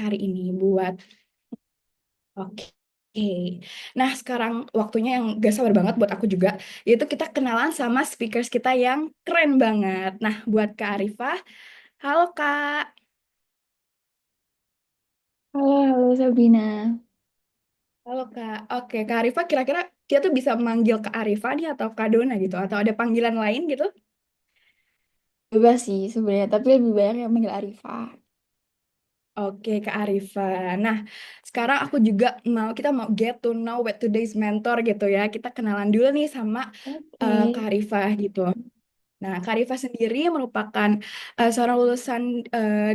hari ini buat oke. Nah, sekarang waktunya yang gak sabar banget buat aku juga, yaitu kita kenalan sama speakers kita yang keren banget. Nah, buat Kak Arifah, halo Kak. Halo, halo Sabrina. Halo Kak. Oke, Kak Arifah kira-kira kita tuh bisa manggil Kak Arifah nih atau Kak Dona gitu, atau ada panggilan lain gitu? Bebas sih sebenarnya, tapi lebih banyak yang manggil Arifah. Oke, Kak Arifa. Nah, sekarang aku juga kita mau get to know what today's mentor gitu ya. Kita kenalan dulu nih sama Oke. Kak Arifa gitu. Nah, Kak Arifa sendiri merupakan seorang lulusan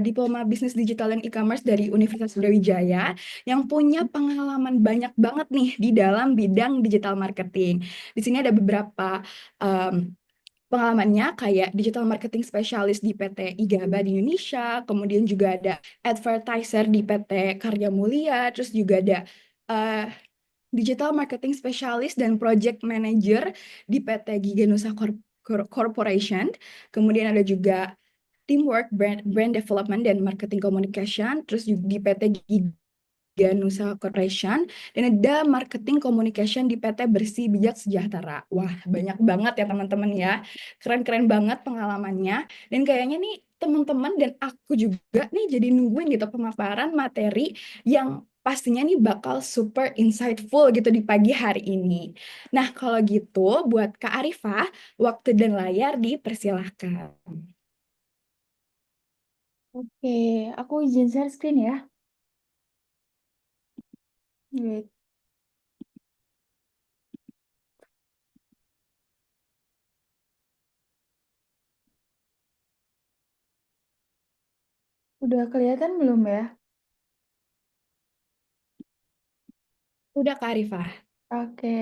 Diploma Bisnis Digital dan E-commerce dari Universitas Brawijaya yang punya pengalaman banyak banget nih di dalam bidang digital marketing. Di sini ada beberapa pengalamannya kayak digital marketing specialist di PT IGABA di Indonesia, kemudian juga ada advertiser di PT Karya Mulia, terus juga ada eh, digital marketing specialist dan project manager di PT Giganusa Corporation, kemudian ada juga teamwork, brand development dan marketing communication, terus juga di PT Ganusa Corporation, dan ada marketing communication di PT Bersih Bijak Sejahtera. Wah, banyak banget ya teman-teman ya. Keren-keren banget pengalamannya. Dan kayaknya nih teman-teman dan aku juga nih jadi nungguin gitu pemaparan materi yang pastinya nih bakal super insightful gitu di pagi hari ini. Nah, kalau gitu buat Kak Arifah, waktu dan layar dipersilahkan. Oke, aku izin share screen ya. Wait, udah kelihatan belum ya? Udah Kak Arifah. Oke.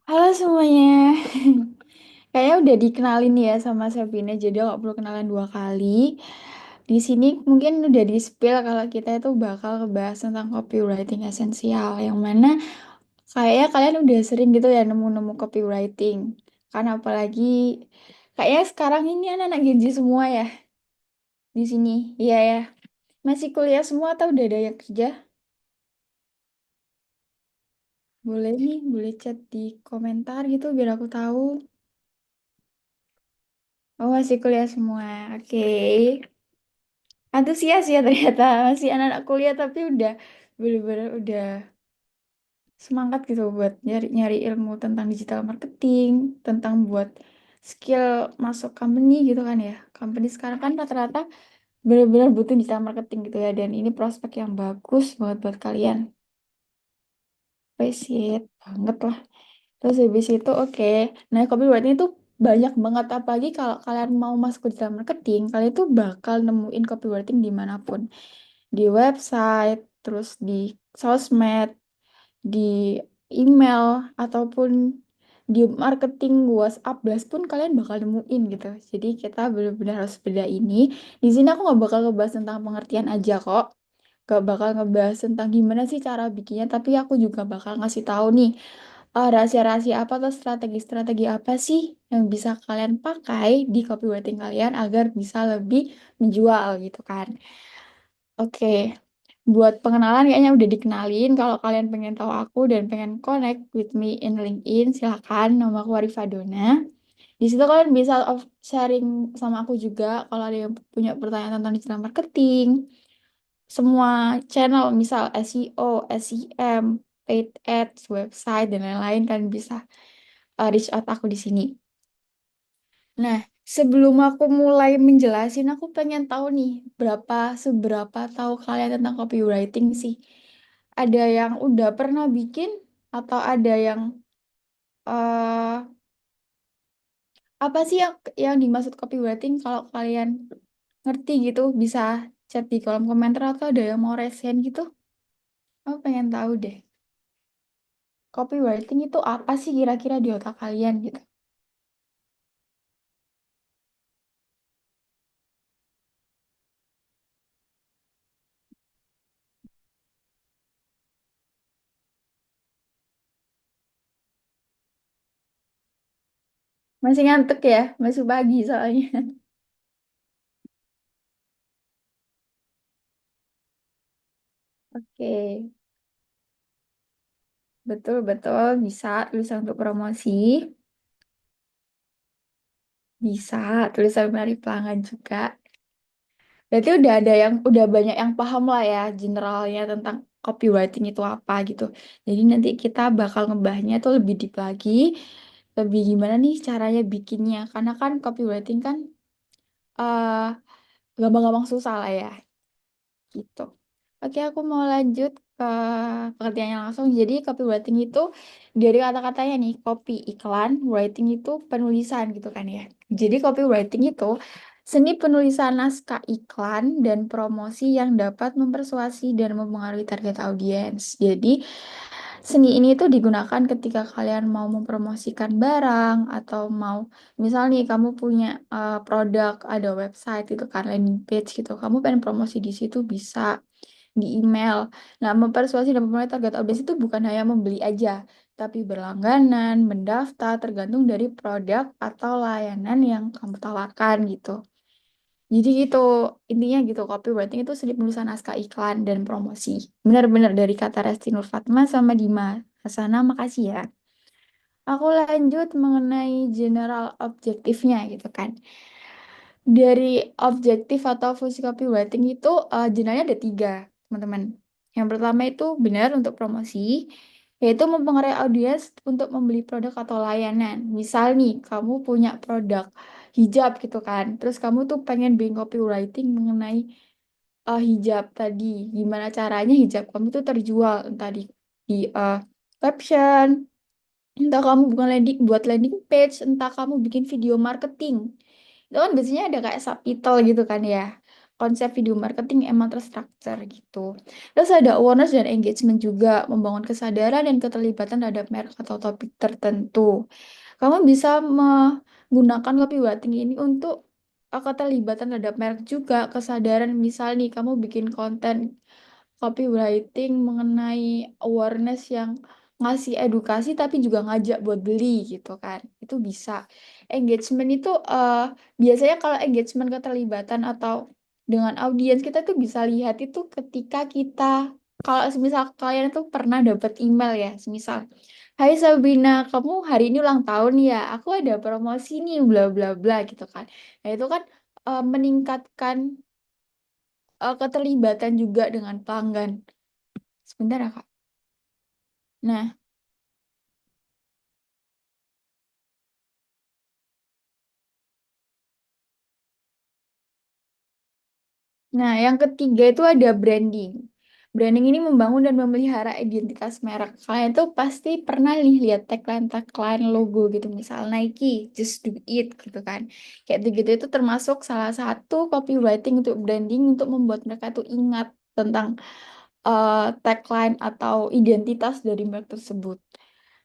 Halo semuanya. Kayaknya udah dikenalin ya sama Sabrina, jadi nggak perlu kenalan dua kali. Di sini mungkin udah di-spill kalau kita itu bakal ngebahas tentang copywriting esensial, yang mana kayaknya kalian udah sering gitu ya nemu-nemu copywriting. Karena apalagi kayaknya sekarang ini anak-anak Gen Z semua ya di sini. Iya ya. Masih kuliah semua atau udah ada yang kerja? Boleh nih, boleh chat di komentar gitu biar aku tahu. Oh, masih kuliah semua. Oke. Antusias ya ternyata. Masih anak-anak kuliah tapi udah bener-bener udah semangat gitu buat nyari-nyari ilmu tentang digital marketing, tentang buat skill masuk company gitu kan ya. Company sekarang kan rata-rata bener-bener butuh digital marketing gitu ya. Dan ini prospek yang bagus banget buat kalian. Appreciate banget lah. Terus habis itu oke. Nah, copywriting itu banyak banget, apalagi kalau kalian mau masuk ke digital marketing, kalian tuh bakal nemuin copywriting dimanapun. Di website, terus di sosmed, di email, ataupun di marketing WhatsApp blast pun kalian bakal nemuin gitu. Jadi kita benar-benar harus beda ini. Di sini aku nggak bakal ngebahas tentang pengertian aja kok. Gak bakal ngebahas tentang gimana sih cara bikinnya, tapi aku juga bakal ngasih tahu nih rahasia-rahasia apa atau strategi-strategi apa sih yang bisa kalian pakai di copywriting kalian agar bisa lebih menjual gitu kan. Oke, buat pengenalan kayaknya udah dikenalin. Kalau kalian pengen tahu aku dan pengen connect with me in LinkedIn, silakan. Nama aku Arifah Dona. Di situ kalian bisa sharing sama aku juga kalau ada yang punya pertanyaan tentang digital marketing, semua channel, misal SEO, SEM, paid ads, website, dan lain-lain, kalian bisa reach out aku di sini. Nah, sebelum aku mulai menjelasin, aku pengen tahu nih, seberapa tahu kalian tentang copywriting sih? Ada yang udah pernah bikin, atau ada yang eh apa sih yang dimaksud copywriting? Kalau kalian ngerti gitu, bisa chat di kolom komentar atau ada yang mau resen gitu. Aku pengen tahu deh. Copywriting itu apa sih kira-kira di otak kalian gitu? Masih ngantuk ya? Masih pagi soalnya. Oke, betul-betul bisa tulisan untuk promosi, bisa tulisan menarik pelanggan juga. Berarti udah banyak yang paham lah ya generalnya tentang copywriting itu apa gitu. Jadi nanti kita bakal ngebahasnya tuh lebih deep lagi, lebih gimana nih caranya bikinnya. Karena kan copywriting kan eh gampang-gampang susah lah ya gitu. Oke, aku mau lanjut ke pengertiannya langsung. Jadi copywriting itu dari kata-katanya nih, copy iklan, writing itu penulisan gitu kan ya. Jadi copywriting itu seni penulisan naskah iklan dan promosi yang dapat mempersuasi dan mempengaruhi target audiens. Jadi seni ini tuh digunakan ketika kalian mau mempromosikan barang atau mau misal nih kamu punya produk, ada website gitu kan, landing page gitu. Kamu pengen promosi di situ bisa di email. Nah, mempersuasi dan memperoleh target audiens itu bukan hanya membeli aja, tapi berlangganan, mendaftar, tergantung dari produk atau layanan yang kamu tawarkan gitu. Jadi gitu, intinya gitu, copywriting itu seni penulisan naskah iklan dan promosi. Benar-benar dari kata Resti Nur Fatma sama Dima Hasanah, makasih ya. Aku lanjut mengenai general objektifnya gitu kan. Dari objektif atau fungsi copywriting itu generalnya ada tiga, teman-teman. Yang pertama itu benar untuk promosi, yaitu mempengaruhi audiens untuk membeli produk atau layanan. Misal nih, kamu punya produk hijab gitu kan, terus kamu tuh pengen bikin copywriting mengenai hijab tadi. Gimana caranya hijab kamu tuh terjual, entah di caption, entah kamu bukan buat landing page, entah kamu bikin video marketing. Itu kan biasanya ada kayak subtitle gitu kan ya. Konsep video marketing emang terstruktur gitu. Terus ada awareness dan engagement juga, membangun kesadaran dan keterlibatan terhadap merek atau topik tertentu. Kamu bisa menggunakan copywriting ini untuk keterlibatan terhadap merek juga, kesadaran. Misal nih, kamu bikin konten copywriting mengenai awareness yang ngasih edukasi tapi juga ngajak buat beli gitu kan. Itu bisa. Engagement itu biasanya kalau engagement keterlibatan atau dengan audiens kita tuh bisa lihat itu ketika kita kalau semisal kalian tuh pernah dapat email ya, semisal Hai Sabrina, kamu hari ini ulang tahun ya. Aku ada promosi nih bla bla bla gitu kan. Nah, itu kan meningkatkan keterlibatan juga dengan pelanggan. Sebentar ya, Kak. Nah, yang ketiga itu ada branding. Branding ini membangun dan memelihara identitas merek. Kalian tuh pasti pernah nih lihat tagline-tagline logo gitu, misal Nike, Just Do It gitu kan. Kayak gitu itu termasuk salah satu copywriting untuk branding untuk membuat mereka tuh ingat tentang tagline atau identitas dari merek tersebut.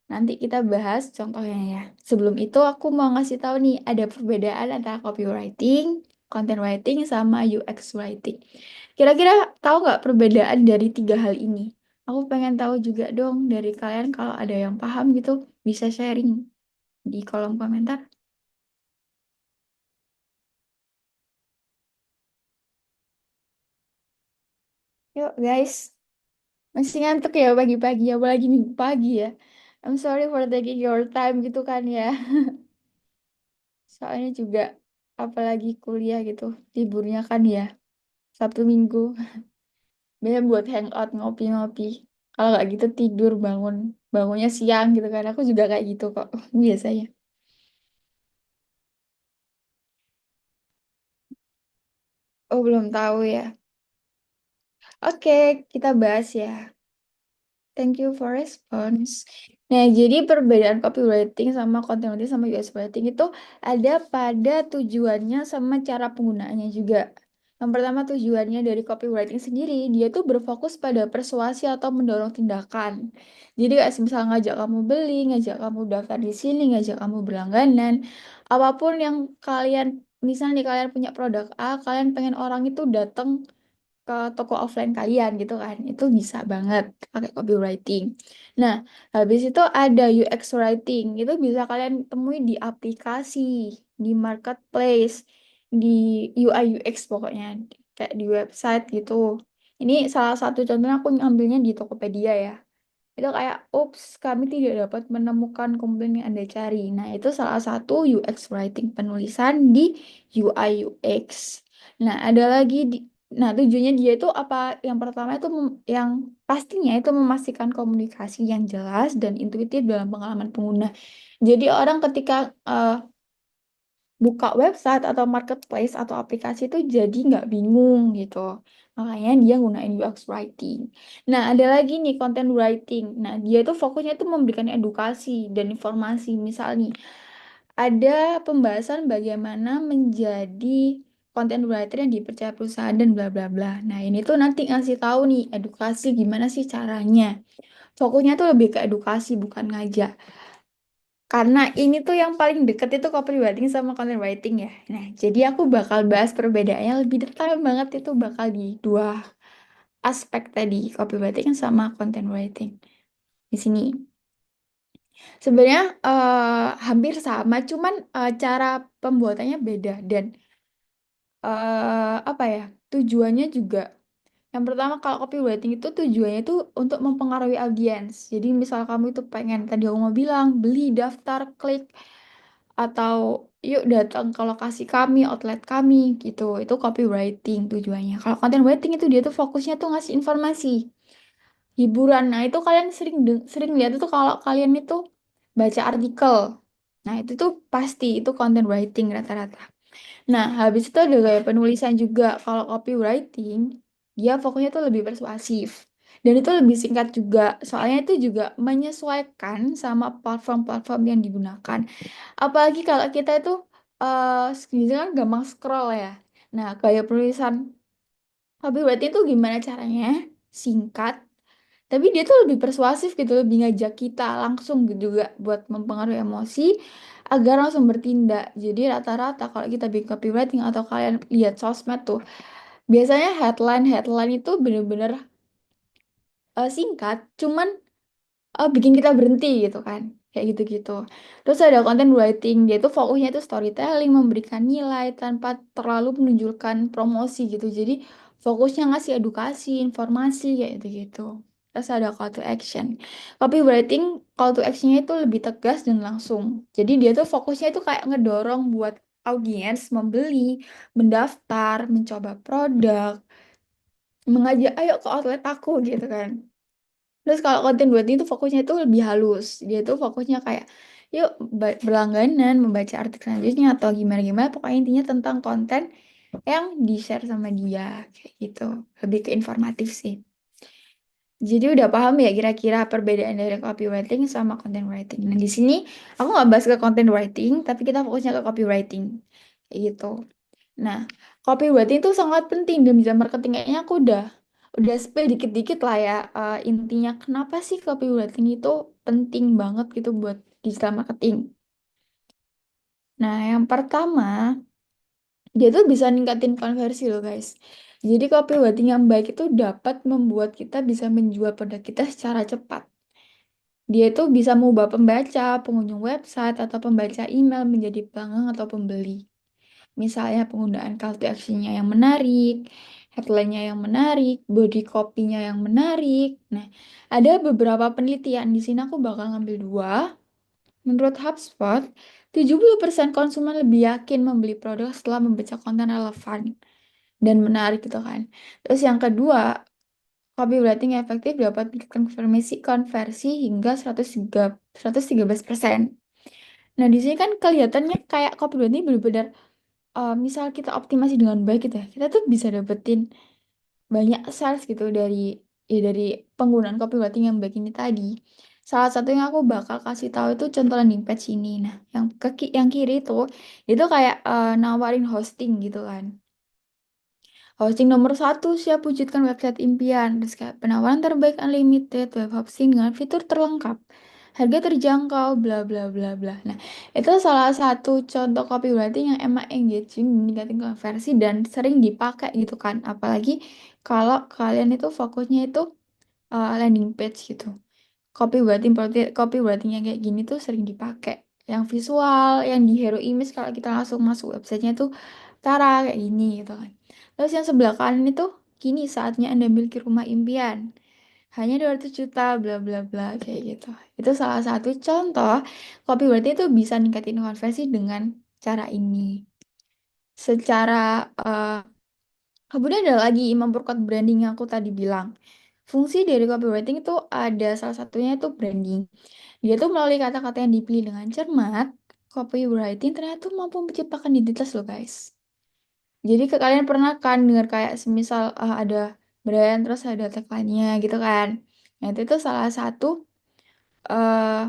Nanti kita bahas contohnya ya. Sebelum itu aku mau ngasih tahu nih ada perbedaan antara copywriting, content writing, sama UX writing. Kira-kira tahu nggak perbedaan dari tiga hal ini? Aku pengen tahu juga dong dari kalian kalau ada yang paham gitu bisa sharing di kolom komentar. Yuk guys, masih ngantuk ya pagi-pagi, apalagi minggu pagi ya. I'm sorry for taking your time gitu kan ya. Soalnya juga apalagi kuliah gitu, liburnya kan ya. Sabtu Minggu biasanya buat hangout ngopi-ngopi kalau nggak gitu tidur bangunnya siang gitu kan aku juga kayak gitu kok biasanya. Oh belum tahu ya. Oke, kita bahas ya. Thank you for response. Nah, jadi perbedaan copywriting sama content writing sama UX writing itu ada pada tujuannya sama cara penggunaannya juga. Yang pertama tujuannya dari copywriting sendiri, dia tuh berfokus pada persuasi atau mendorong tindakan. Jadi kayak misal ngajak kamu beli, ngajak kamu daftar di sini, ngajak kamu berlangganan, apapun yang kalian, misalnya nih kalian punya produk A, kalian pengen orang itu datang ke toko offline kalian gitu kan. Itu bisa banget pakai copywriting. Nah, habis itu ada UX writing. Itu bisa kalian temui di aplikasi, di marketplace, di UI UX pokoknya kayak di website gitu. Ini salah satu contohnya aku ngambilnya di Tokopedia ya. Itu kayak, ups, kami tidak dapat menemukan komplain yang Anda cari. Nah, itu salah satu UX writing penulisan di UI UX. Nah, ada lagi nah tujuannya dia itu apa? Yang pertama itu yang pastinya itu memastikan komunikasi yang jelas dan intuitif dalam pengalaman pengguna. Jadi orang ketika buka website atau marketplace atau aplikasi itu jadi nggak bingung gitu. Makanya dia gunain UX writing. Nah, ada lagi nih content writing. Nah, dia itu fokusnya itu memberikan edukasi dan informasi. Misalnya, ada pembahasan bagaimana menjadi content writer yang dipercaya perusahaan dan bla bla bla. Nah, ini tuh nanti ngasih tahu nih edukasi gimana sih caranya. Fokusnya tuh lebih ke edukasi bukan ngajak. Karena ini tuh yang paling deket itu copywriting sama content writing ya. Nah, jadi aku bakal bahas perbedaannya lebih detail banget itu bakal di dua aspek tadi, copywriting sama content writing. Di sini sebenarnya hampir sama, cuman cara pembuatannya beda dan apa ya, tujuannya juga. Yang pertama kalau copywriting itu tujuannya itu untuk mempengaruhi audiens. Jadi misal kamu itu pengen, tadi aku mau bilang, beli, daftar, klik, atau yuk datang ke lokasi kami, outlet kami gitu. Itu copywriting tujuannya. Kalau content writing itu dia tuh fokusnya tuh ngasih informasi, hiburan. Nah, itu kalian sering lihat itu kalau kalian itu baca artikel. Nah, itu tuh pasti itu content writing rata-rata. Nah, habis itu ada gaya penulisan juga. Kalau copywriting, dia fokusnya tuh lebih persuasif. Dan itu lebih singkat juga. Soalnya itu juga menyesuaikan sama platform-platform yang digunakan. Apalagi kalau kita itu sekarang kan gampang scroll ya. Nah, gaya penulisan copywriting itu gimana caranya? Singkat, tapi dia tuh lebih persuasif gitu, lebih ngajak kita langsung gitu juga buat mempengaruhi emosi agar langsung bertindak. Jadi rata-rata kalau kita bikin copywriting atau kalian lihat sosmed tuh, biasanya headline itu bener-bener singkat, cuman bikin kita berhenti gitu kan. Kayak gitu-gitu. Terus ada content writing, dia tuh fokusnya itu storytelling, memberikan nilai tanpa terlalu menunjukkan promosi gitu. Jadi fokusnya ngasih edukasi, informasi kayak gitu-gitu. Terus ada call to action. Copywriting, call to actionnya itu lebih tegas dan langsung. Jadi dia tuh fokusnya itu kayak ngedorong buat audiens membeli, mendaftar, mencoba produk, mengajak ayo ke outlet aku gitu kan. Terus kalau konten buat itu fokusnya itu lebih halus. Dia tuh fokusnya kayak, yuk berlangganan, membaca artikel selanjutnya atau gimana-gimana. Pokoknya intinya tentang konten yang di-share sama dia. Kayak gitu. Lebih ke informatif sih. Jadi udah paham ya kira-kira perbedaan dari copywriting sama content writing. Nah di sini aku nggak bahas ke content writing, tapi kita fokusnya ke copywriting. Kayak gitu. Nah, copywriting itu sangat penting dalam digital marketing. Kayaknya aku udah spill dikit-dikit lah ya intinya kenapa sih copywriting itu penting banget gitu buat digital marketing. Nah, yang pertama, dia tuh bisa ningkatin konversi loh guys. Jadi copywriting yang baik itu dapat membuat kita bisa menjual produk kita secara cepat. Dia itu bisa mengubah pembaca, pengunjung website, atau pembaca email menjadi pelanggan atau pembeli. Misalnya penggunaan call to action-nya yang menarik, headline-nya yang menarik, body copy-nya yang menarik. Nah, ada beberapa penelitian di sini aku bakal ngambil dua. Menurut HubSpot, 70% konsumen lebih yakin membeli produk setelah membaca konten relevan dan menarik gitu kan. Terus yang kedua, copywriting yang efektif dapat meningkatkan konversi hingga 113%. Nah, di sini kan kelihatannya kayak copywriting benar-benar misal kita optimasi dengan baik gitu ya, kita tuh bisa dapetin banyak sales gitu dari penggunaan copywriting yang baik ini tadi. Salah satu yang aku bakal kasih tahu itu contoh landing page ini. Nah, yang kiri itu kayak nawarin hosting gitu kan. Hosting nomor satu, siap wujudkan website impian. Terus kayak penawaran terbaik unlimited, web hosting dengan fitur terlengkap. Harga terjangkau, bla bla bla bla. Nah, itu salah satu contoh copywriting yang emang engaging, meningkatkan konversi dan sering dipakai gitu kan. Apalagi kalau kalian itu fokusnya itu landing page gitu. Copywriting yang kayak gini tuh sering dipakai. Yang visual, yang di hero image kalau kita langsung masuk websitenya tuh cara kayak gini gitu kan. Terus yang sebelah kanan itu Kini saatnya Anda memiliki rumah impian. Hanya 200 juta, bla bla bla, kayak gitu. Itu salah satu contoh copywriting itu bisa ningkatin konversi dengan cara ini. Secara kemudian ada lagi memperkuat branding yang aku tadi bilang. Fungsi dari copywriting itu ada salah satunya itu branding. Dia tuh melalui kata-kata yang dipilih dengan cermat, copywriting ternyata tuh mampu menciptakan identitas loh guys. Jadi kalian pernah kan dengar kayak semisal ada brand terus ada tagline-nya gitu kan. Nah itu tuh salah satu eh,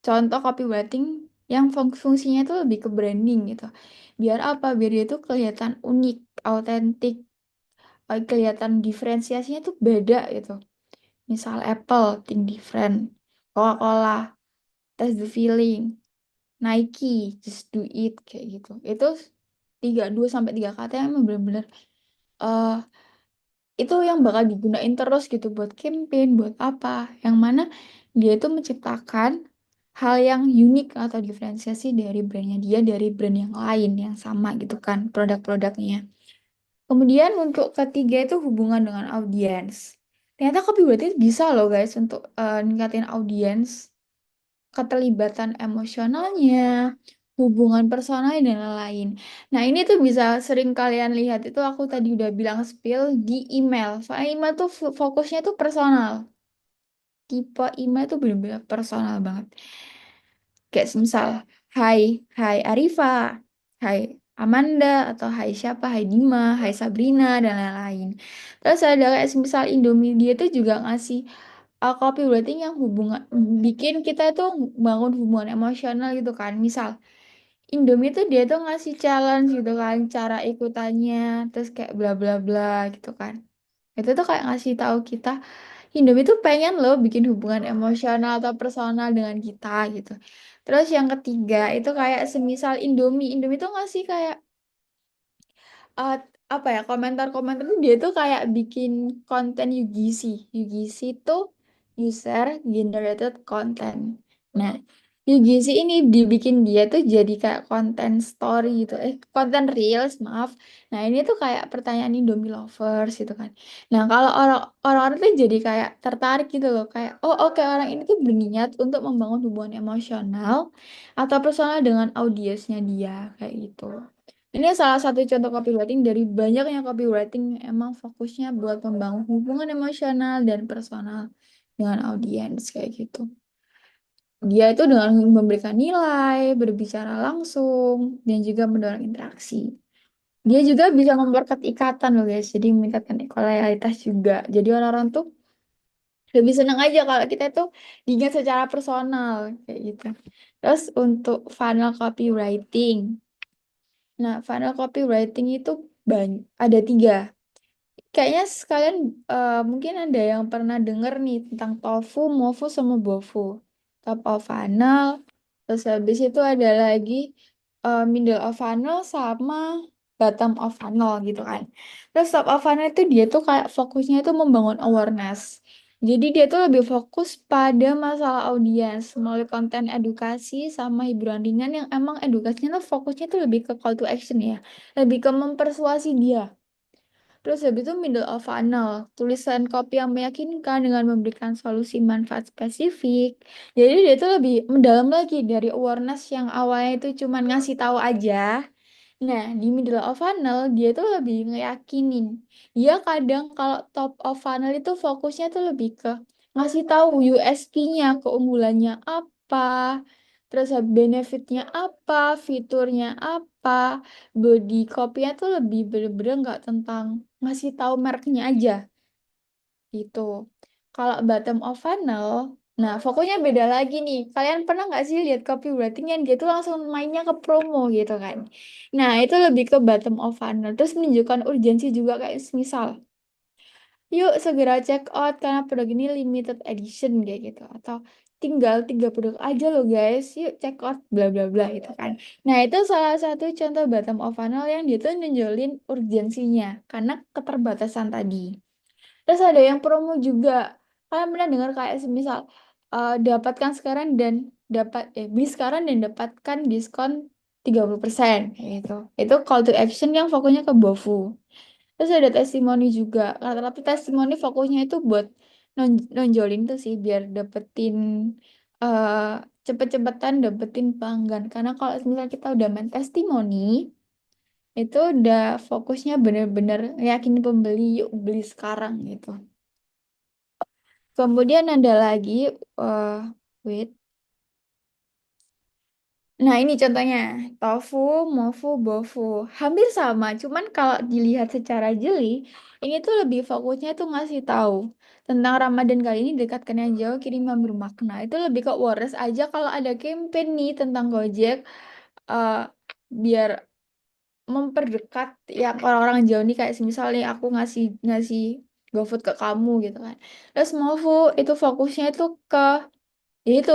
contoh copywriting yang fungsinya itu lebih ke branding gitu. Biar apa? Biar dia tuh kelihatan unik, autentik, kelihatan diferensiasinya tuh beda gitu. Misal Apple, think different. Coca-Cola, taste the feeling. Nike, just do it kayak gitu. Itu 2 sampai 3 kata yang emang bener-bener eh itu yang bakal digunain terus gitu buat campaign, buat apa. Yang mana dia itu menciptakan hal yang unik atau diferensiasi dari brandnya dia dari brand yang lain yang sama gitu kan produk-produknya. Kemudian untuk ketiga itu hubungan dengan audiens. Ternyata copywriting bisa loh guys untuk ningkatin audiens, keterlibatan emosionalnya, hubungan personal dan lain-lain. Nah, ini tuh bisa sering kalian lihat itu aku tadi udah bilang spill di email. Soalnya email tuh fokusnya tuh personal. Tipe email tuh bener-bener personal banget. Kayak misal, hai, hai Arifa, hai Amanda, atau hai siapa, hai Dima, hai Sabrina, dan lain-lain. Terus ada kayak misal Indomie, dia tuh juga ngasih copywriting yang hubungan, bikin kita itu bangun hubungan emosional gitu kan. Misal, Indomie tuh dia tuh ngasih challenge gitu kan, cara ikutannya, terus kayak bla bla bla gitu kan. Itu tuh kayak ngasih tahu kita, Indomie tuh pengen loh bikin hubungan emosional atau personal dengan kita gitu. Terus yang ketiga itu kayak semisal Indomie tuh ngasih kayak eh, apa ya komentar-komentar tuh dia tuh kayak bikin konten UGC. UGC tuh user generated content. Nah, UGC ini dibikin dia tuh jadi kayak konten story gitu. Konten reels, maaf. Nah, ini tuh kayak pertanyaan Indomie lovers gitu kan. Nah, kalau orang-orang tuh jadi kayak tertarik gitu loh, kayak oh oke orang ini tuh berniat untuk membangun hubungan emosional atau personal dengan audiensnya dia kayak gitu. Ini salah satu contoh copywriting dari banyaknya copywriting yang emang fokusnya buat membangun hubungan emosional dan personal dengan audiens kayak gitu. Dia itu dengan memberikan nilai, berbicara langsung, dan juga mendorong interaksi. Dia juga bisa memperkuat ikatan loh guys, jadi meningkatkan loyalitas juga. Jadi orang-orang tuh lebih senang aja kalau kita tuh diingat secara personal kayak gitu. Terus untuk funnel copywriting. Nah, funnel copywriting itu ada 3. Kayaknya sekalian mungkin ada yang pernah denger nih tentang tofu, mofu, sama bofu. Top of funnel, terus habis itu ada lagi middle of funnel sama bottom of funnel gitu kan. Terus top of funnel itu dia tuh kayak fokusnya itu membangun awareness. Jadi dia tuh lebih fokus pada masalah audiens melalui konten edukasi sama hiburan ringan yang emang edukasinya tuh fokusnya tuh lebih ke call to action ya. Lebih ke mempersuasi dia. Terus habis itu middle of funnel, tulisan copy yang meyakinkan dengan memberikan solusi manfaat spesifik. Jadi dia itu lebih mendalam lagi dari awareness yang awalnya itu cuma ngasih tahu aja. Nah, di middle of funnel dia tuh lebih ngeyakinin. Dia kadang kalau top of funnel itu fokusnya tuh lebih ke ngasih tahu USP-nya, keunggulannya apa, terus benefitnya apa, fiturnya apa. Body copy-nya tuh lebih bener-bener nggak tentang ngasih tahu mereknya aja gitu. Kalau bottom of funnel, nah fokusnya beda lagi nih. Kalian pernah nggak sih lihat copywriting yang dia tuh langsung mainnya ke promo gitu kan? Nah itu lebih ke bottom of funnel. Terus menunjukkan urgensi juga kayak misal, yuk segera check out karena produk ini limited edition kayak gitu. Atau tinggal 3 produk aja loh guys, yuk check out bla bla bla gitu kan. Nah itu salah satu contoh bottom of funnel yang dia tuh nunjukin urgensinya karena keterbatasan tadi. Terus ada yang promo juga. Kalian pernah dengar kayak semisal dapatkan sekarang dan beli sekarang dan dapatkan diskon 30% kayak gitu. Itu call to action yang fokusnya ke BOFU. Terus ada testimoni juga. Rata-rata testimoni fokusnya itu buat nonjolin tuh sih biar dapetin eh cepet-cepetan dapetin pelanggan. Karena kalau misalnya kita udah main testimoni, itu udah fokusnya bener-bener yakin pembeli, yuk beli sekarang gitu. Kemudian ada lagi, eh wait. Nah, ini contohnya, tofu, mofu, bofu. Hampir sama, cuman kalau dilihat secara jeli, ini tuh lebih fokusnya tuh ngasih tahu tentang Ramadan kali ini dekatkan yang jauh, kiriman bermakna. Itu lebih ke Wores aja kalau ada campaign nih tentang Gojek, eh, biar memperdekat yang orang-orang jauh nih kayak misalnya aku ngasih ngasih GoFood ke kamu gitu kan. Terus mofu itu fokusnya itu ke ya itu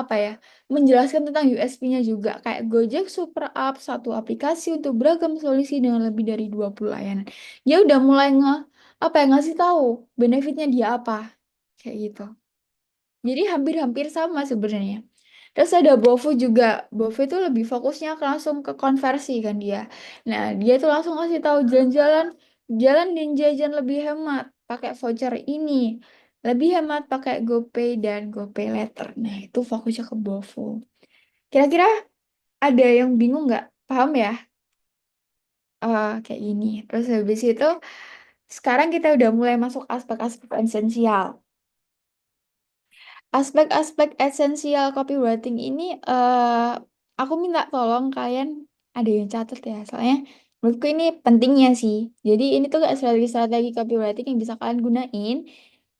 apa ya? Menjelaskan tentang USP-nya juga kayak Gojek Super App, satu aplikasi untuk beragam solusi dengan lebih dari 20 layanan. Dia udah mulai apa ya ngasih tahu benefitnya dia apa kayak gitu. Jadi hampir-hampir sama sebenarnya. Terus ada Bovo juga. Bovo itu lebih fokusnya langsung ke konversi kan dia. Nah, dia tuh langsung kasih tahu jalan-jalan, jalan dan jajan lebih hemat pakai voucher ini. Lebih hemat pakai GoPay dan GoPay Later. Nah, itu fokusnya ke Bovo. Kira-kira ada yang bingung nggak? Paham ya? Kayak gini. Terus habis itu, sekarang kita udah mulai masuk aspek-aspek esensial. Aspek-aspek esensial copywriting ini aku minta tolong kalian ada yang catat ya, soalnya menurutku ini pentingnya sih. Jadi ini tuh kayak strategi-strategi copywriting yang bisa kalian gunain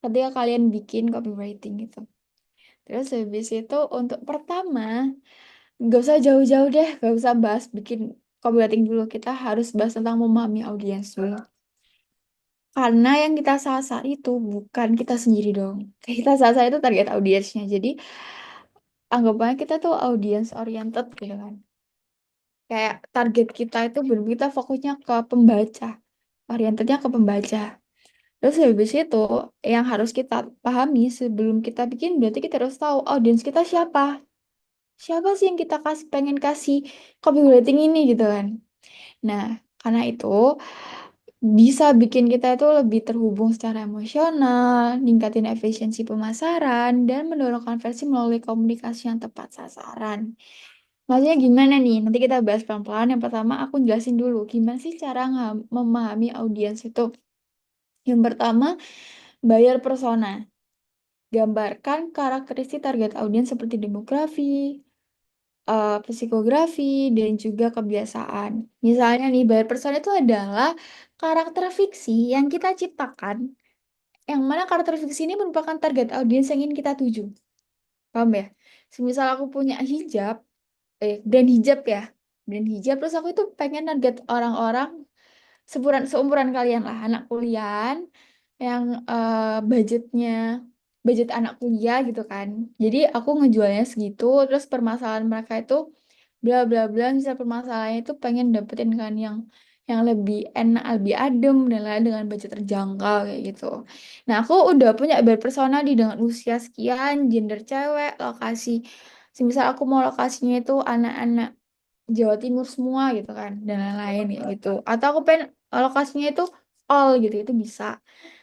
ketika kalian bikin copywriting gitu. Terus habis itu untuk pertama, nggak usah jauh-jauh deh, nggak usah bahas bikin copywriting dulu. Kita harus bahas tentang memahami audiens dulu. Karena yang kita sasar itu bukan kita sendiri dong. Kita sasar itu target audiensnya. Jadi anggapannya kita tuh audience oriented gitu kan. Kayak target kita itu benar kita fokusnya ke pembaca, orientednya ke pembaca. Terus habis itu yang harus kita pahami sebelum kita bikin berarti kita harus tahu audiens kita siapa. Siapa sih yang kita pengen kasih copywriting ini gitu kan. Nah, karena itu bisa bikin kita itu lebih terhubung secara emosional, ningkatin efisiensi pemasaran, dan mendorong konversi melalui komunikasi yang tepat sasaran. Maksudnya gimana nih? Nanti kita bahas pelan-pelan. Yang pertama aku jelasin dulu gimana sih cara memahami audiens itu. Yang pertama, bayar persona. Gambarkan karakteristik target audiens seperti demografi, psikografi, dan juga kebiasaan. Misalnya nih, buyer persona itu adalah karakter fiksi yang kita ciptakan, yang mana karakter fiksi ini merupakan target audiens yang ingin kita tuju. Paham ya? Semisal aku punya hijab, brand hijab ya, brand hijab, terus aku itu pengen target orang-orang seumuran kalian lah, anak kuliahan yang budgetnya budget anak kuliah gitu kan. Jadi aku ngejualnya segitu, terus permasalahan mereka itu bla bla bla, misal permasalahannya itu pengen dapetin kan yang lebih enak, lebih adem dan lain dengan budget terjangkau kayak gitu. Nah, aku udah punya brand persona di dengan usia sekian, gender cewek, lokasi. Semisal aku mau lokasinya itu anak-anak Jawa Timur semua gitu kan dan lain-lain ya gitu. Atau aku pengen lokasinya itu all gitu, itu bisa.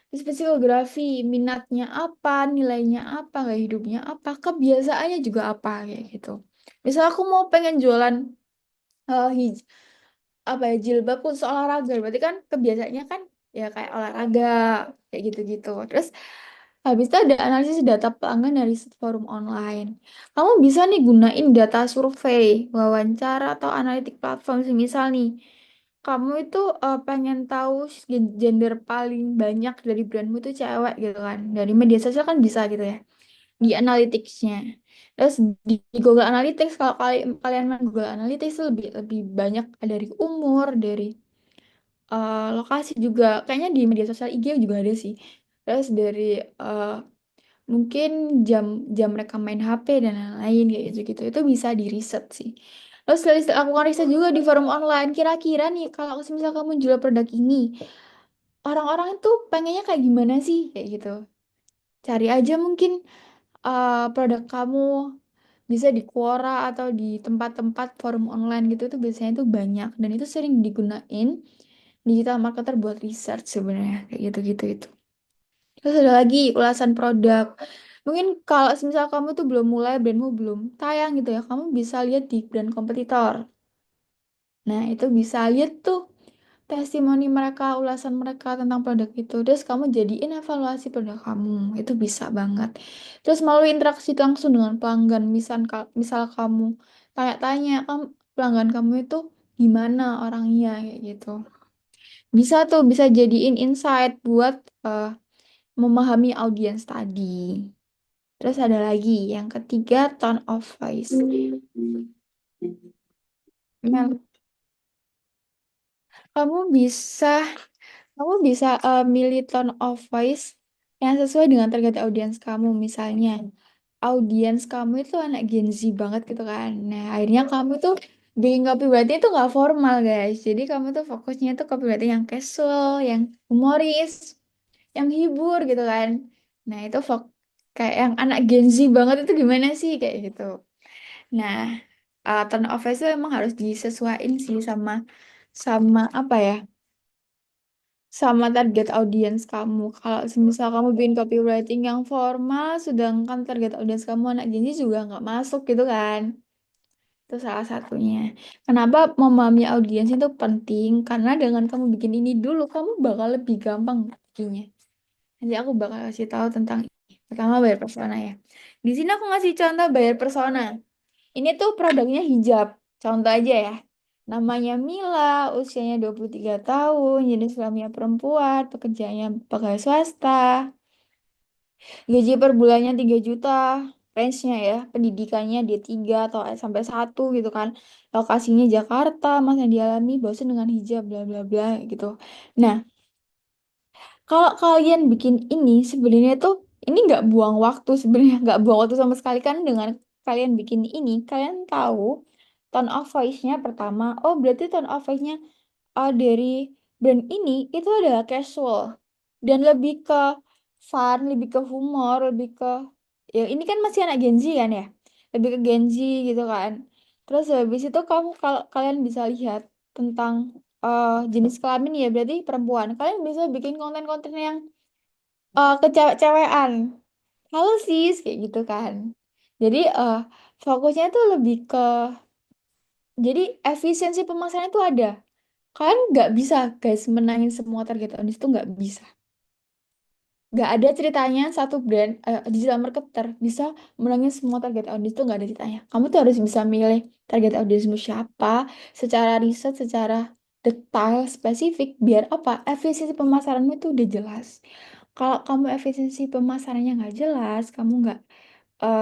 Terus psikografi, minatnya apa, nilainya apa, gaya hidupnya apa, kebiasaannya juga apa kayak gitu. Misal aku mau pengen jualan eh, hij- apa ya jilbab khusus olahraga, berarti kan kebiasaannya kan ya kayak olahraga kayak gitu-gitu. Terus habis itu ada analisis data pelanggan dari forum online. Kamu bisa nih gunain data survei, wawancara atau analitik platform. Misal nih, kamu itu pengen tahu gender paling banyak dari brandmu itu cewek gitu kan. Dari media sosial kan bisa gitu ya. Di analytics-nya. Terus di Google Analytics kalau kalian main Google Analytics itu lebih lebih banyak dari umur, dari lokasi juga. Kayaknya di media sosial IG juga ada sih. Terus dari eh, mungkin jam jam mereka main HP dan lain-lain kayak gitu-gitu. Itu bisa di riset sih. Terus lakukan riset juga di forum online. Kira-kira nih kalau misal kamu jual produk ini, orang-orang itu pengennya kayak gimana sih kayak gitu. Cari aja mungkin produk kamu bisa di Quora atau di tempat-tempat forum online gitu tuh biasanya tuh banyak dan itu sering digunain digital marketer buat research sebenarnya kayak gitu-gitu itu. Terus ada lagi ulasan produk. Mungkin kalau misal kamu tuh belum mulai, brandmu belum tayang gitu ya, kamu bisa lihat di brand kompetitor. Nah, itu bisa lihat tuh testimoni mereka, ulasan mereka tentang produk itu. Terus kamu jadiin evaluasi produk kamu. Itu bisa banget. Terus melalui interaksi langsung dengan pelanggan. Misal kamu tanya-tanya, pelanggan kamu itu gimana orangnya kayak gitu. Bisa tuh, bisa jadiin insight buat eh, memahami audiens tadi. Terus ada lagi yang ketiga, tone of voice. Mel, kamu bisa kamu bisa milih tone of voice yang sesuai dengan target audiens kamu. Misalnya, audiens kamu itu anak Gen Z banget gitu kan. Nah, akhirnya kamu tuh bikin copywriting itu nggak formal, guys. Jadi kamu tuh fokusnya tuh copywriting yang casual, yang humoris, yang hibur gitu kan. Nah, itu kayak yang anak Gen Z banget itu gimana sih kayak gitu. Nah, tone of voice itu emang harus disesuaikan sih sama sama apa ya? Sama target audiens kamu. Kalau misal kamu bikin copywriting yang formal, sedangkan target audiens kamu anak Gen Z juga nggak masuk gitu kan. Itu salah satunya. Kenapa memahami audiens itu penting? Karena dengan kamu bikin ini dulu, kamu bakal lebih gampang bikinnya. Nanti aku bakal kasih tahu tentang ini. Pertama bayar persona ya. Di sini aku ngasih contoh bayar persona. Ini tuh produknya hijab. Contoh aja ya. Namanya Mila, usianya 23 tahun, jenis kelaminnya perempuan, pekerjaannya pegawai swasta, gaji per bulannya 3 juta, range-nya ya, pendidikannya D3 atau sampai 1 gitu kan. Lokasinya Jakarta, masa yang dialami bosan dengan hijab, bla bla bla gitu. Nah, kalau kalian bikin ini sebenarnya tuh ini nggak buang waktu sebenarnya nggak buang waktu sama sekali kan dengan kalian bikin ini kalian tahu tone of voice-nya pertama oh berarti tone of voice-nya dari brand ini itu adalah casual dan lebih ke fun lebih ke humor lebih ke ya ini kan masih anak Gen Z kan ya lebih ke Gen Z gitu kan terus habis itu kamu kalau kalian bisa lihat tentang jenis kelamin ya berarti perempuan. Kalian bisa bikin konten-konten yang kecewek-cewekan. Halo sis, kayak gitu kan. Jadi fokusnya tuh lebih ke jadi efisiensi pemasaran itu ada. Kalian nggak bisa guys menangin semua target audiens itu nggak bisa. Nggak ada ceritanya satu brand digital marketer bisa menangin semua target audiens itu nggak ada ceritanya. Kamu tuh harus bisa milih target audiensmu siapa secara riset, secara detail, spesifik, biar apa? Efisiensi pemasaranmu itu udah jelas. Kalau kamu efisiensi pemasarannya nggak jelas, kamu nggak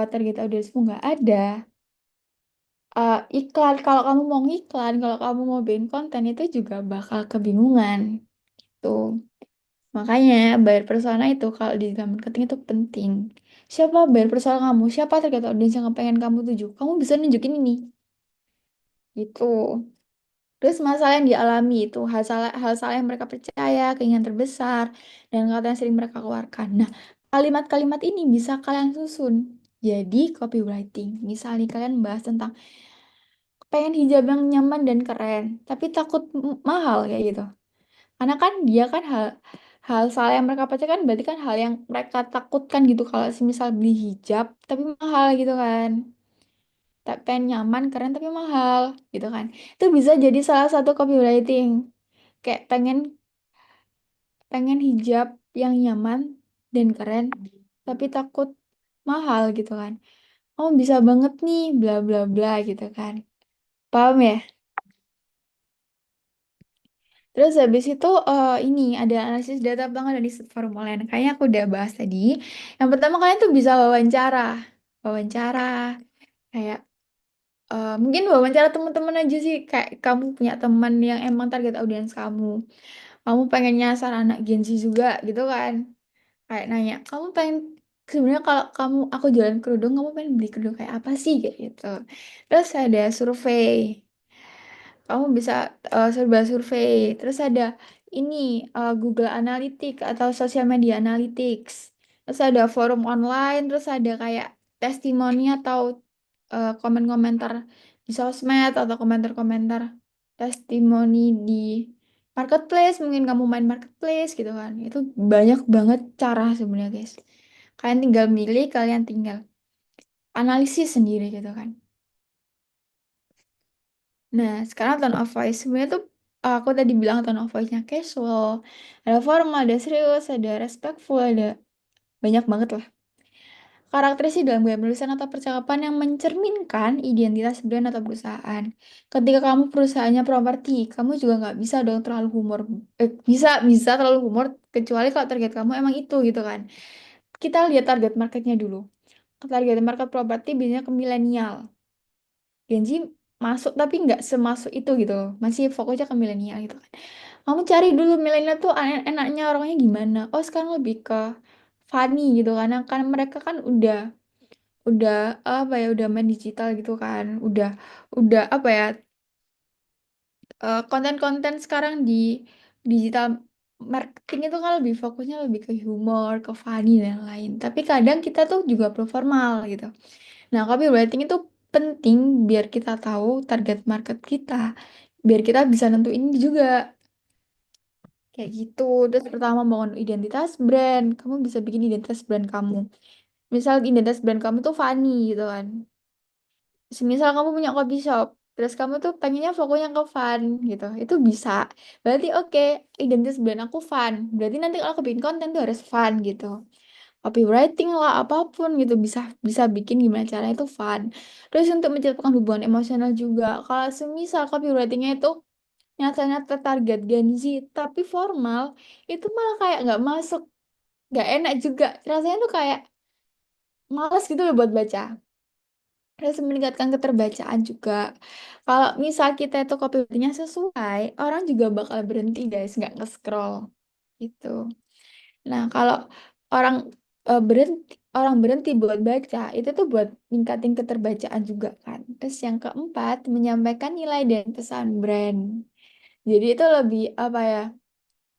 target audiensmu nggak ada, iklan kalau kamu mau ngiklan, kalau kamu mau bikin konten itu juga bakal kebingungan. Tuh. Makanya bayar persona itu kalau di dalam marketing itu penting. Siapa bayar persona kamu? Siapa target audiens yang pengen kamu tuju? Kamu bisa nunjukin ini. Gitu. Terus masalah yang dialami itu hal salah yang mereka percaya, keinginan terbesar, dan kata yang sering mereka keluarkan. Nah, kalimat-kalimat ini bisa kalian susun. Jadi copywriting. Misalnya kalian bahas tentang pengen hijab yang nyaman dan keren, tapi takut mahal kayak gitu. Karena kan dia kan hal hal salah yang mereka percaya kan berarti kan hal yang mereka takutkan gitu kalau misal beli hijab tapi mahal gitu kan. Tak pengen nyaman keren tapi mahal gitu kan. Itu bisa jadi salah satu copywriting. Kayak pengen pengen hijab yang nyaman dan keren tapi takut mahal gitu kan. Oh bisa banget nih bla bla bla gitu kan. Paham ya? Terus habis itu ini ada analisis data pelanggan dari forum online. Kayaknya aku udah bahas tadi. Yang pertama kalian tuh bisa wawancara. Wawancara kayak mungkin wawancara teman-teman aja sih. Kayak kamu punya teman yang emang target audiens kamu. Kamu pengen nyasar anak Gen Z juga gitu kan. Kayak nanya, kamu pengen sebenarnya kalau aku jualan kerudung, kamu pengen beli kerudung kayak apa sih kayak gitu. Terus ada survei. Kamu bisa serba survei. Terus ada ini Google Analytics atau Social Media Analytics. Terus ada forum online, terus ada kayak testimoni atau komen-komentar di sosmed atau komentar-komentar testimoni di marketplace, mungkin kamu main marketplace gitu kan. Itu banyak banget cara sebenarnya guys. Kalian tinggal milih, kalian tinggal analisis sendiri gitu kan. Nah, sekarang tone of voice sebenarnya tuh aku tadi bilang tone of voice-nya casual, ada formal, ada serius, ada respectful, ada banyak banget lah. Karakteristik dalam gaya penulisan atau percakapan yang mencerminkan identitas brand atau perusahaan. Ketika kamu perusahaannya properti, kamu juga nggak bisa dong terlalu humor. Bisa bisa terlalu humor kecuali kalau target kamu emang itu gitu kan. Kita lihat target marketnya dulu. Target market properti biasanya ke milenial. Gen Z masuk tapi nggak semasuk itu gitu loh. Masih fokusnya ke milenial gitu kan. Kamu cari dulu milenial tuh enaknya orangnya gimana. Oh sekarang lebih ke funny gitu kan mereka kan udah apa ya udah main digital gitu kan udah apa ya konten-konten sekarang di digital marketing itu kan lebih fokusnya lebih ke humor ke funny dan lain tapi kadang kita tuh juga perlu formal gitu nah copywriting itu penting biar kita tahu target market kita biar kita bisa nentuin juga kayak gitu terus pertama bangun identitas brand kamu bisa bikin identitas brand kamu misal identitas brand kamu tuh funny gitu kan semisal kamu punya coffee shop, terus kamu tuh pengennya fokusnya ke fun gitu, itu bisa. Berarti oke, identitas brand aku fun. Berarti nanti kalau aku bikin konten tuh harus fun gitu. Copywriting lah, apapun gitu bisa bisa bikin gimana caranya itu fun. Terus untuk menciptakan hubungan emosional juga, kalau semisal copywritingnya itu nyata-nyata target Gen Z, tapi formal, itu malah kayak nggak masuk, nggak enak juga. Rasanya tuh kayak males gitu loh buat baca. Terus meningkatkan keterbacaan juga. Kalau misal kita itu copywritingnya sesuai, orang juga bakal berhenti guys, nggak nge-scroll gitu. Nah, kalau orang orang berhenti buat baca, itu tuh buat ningkatin keterbacaan juga kan. Terus yang keempat, menyampaikan nilai dan pesan brand. Jadi itu lebih apa ya?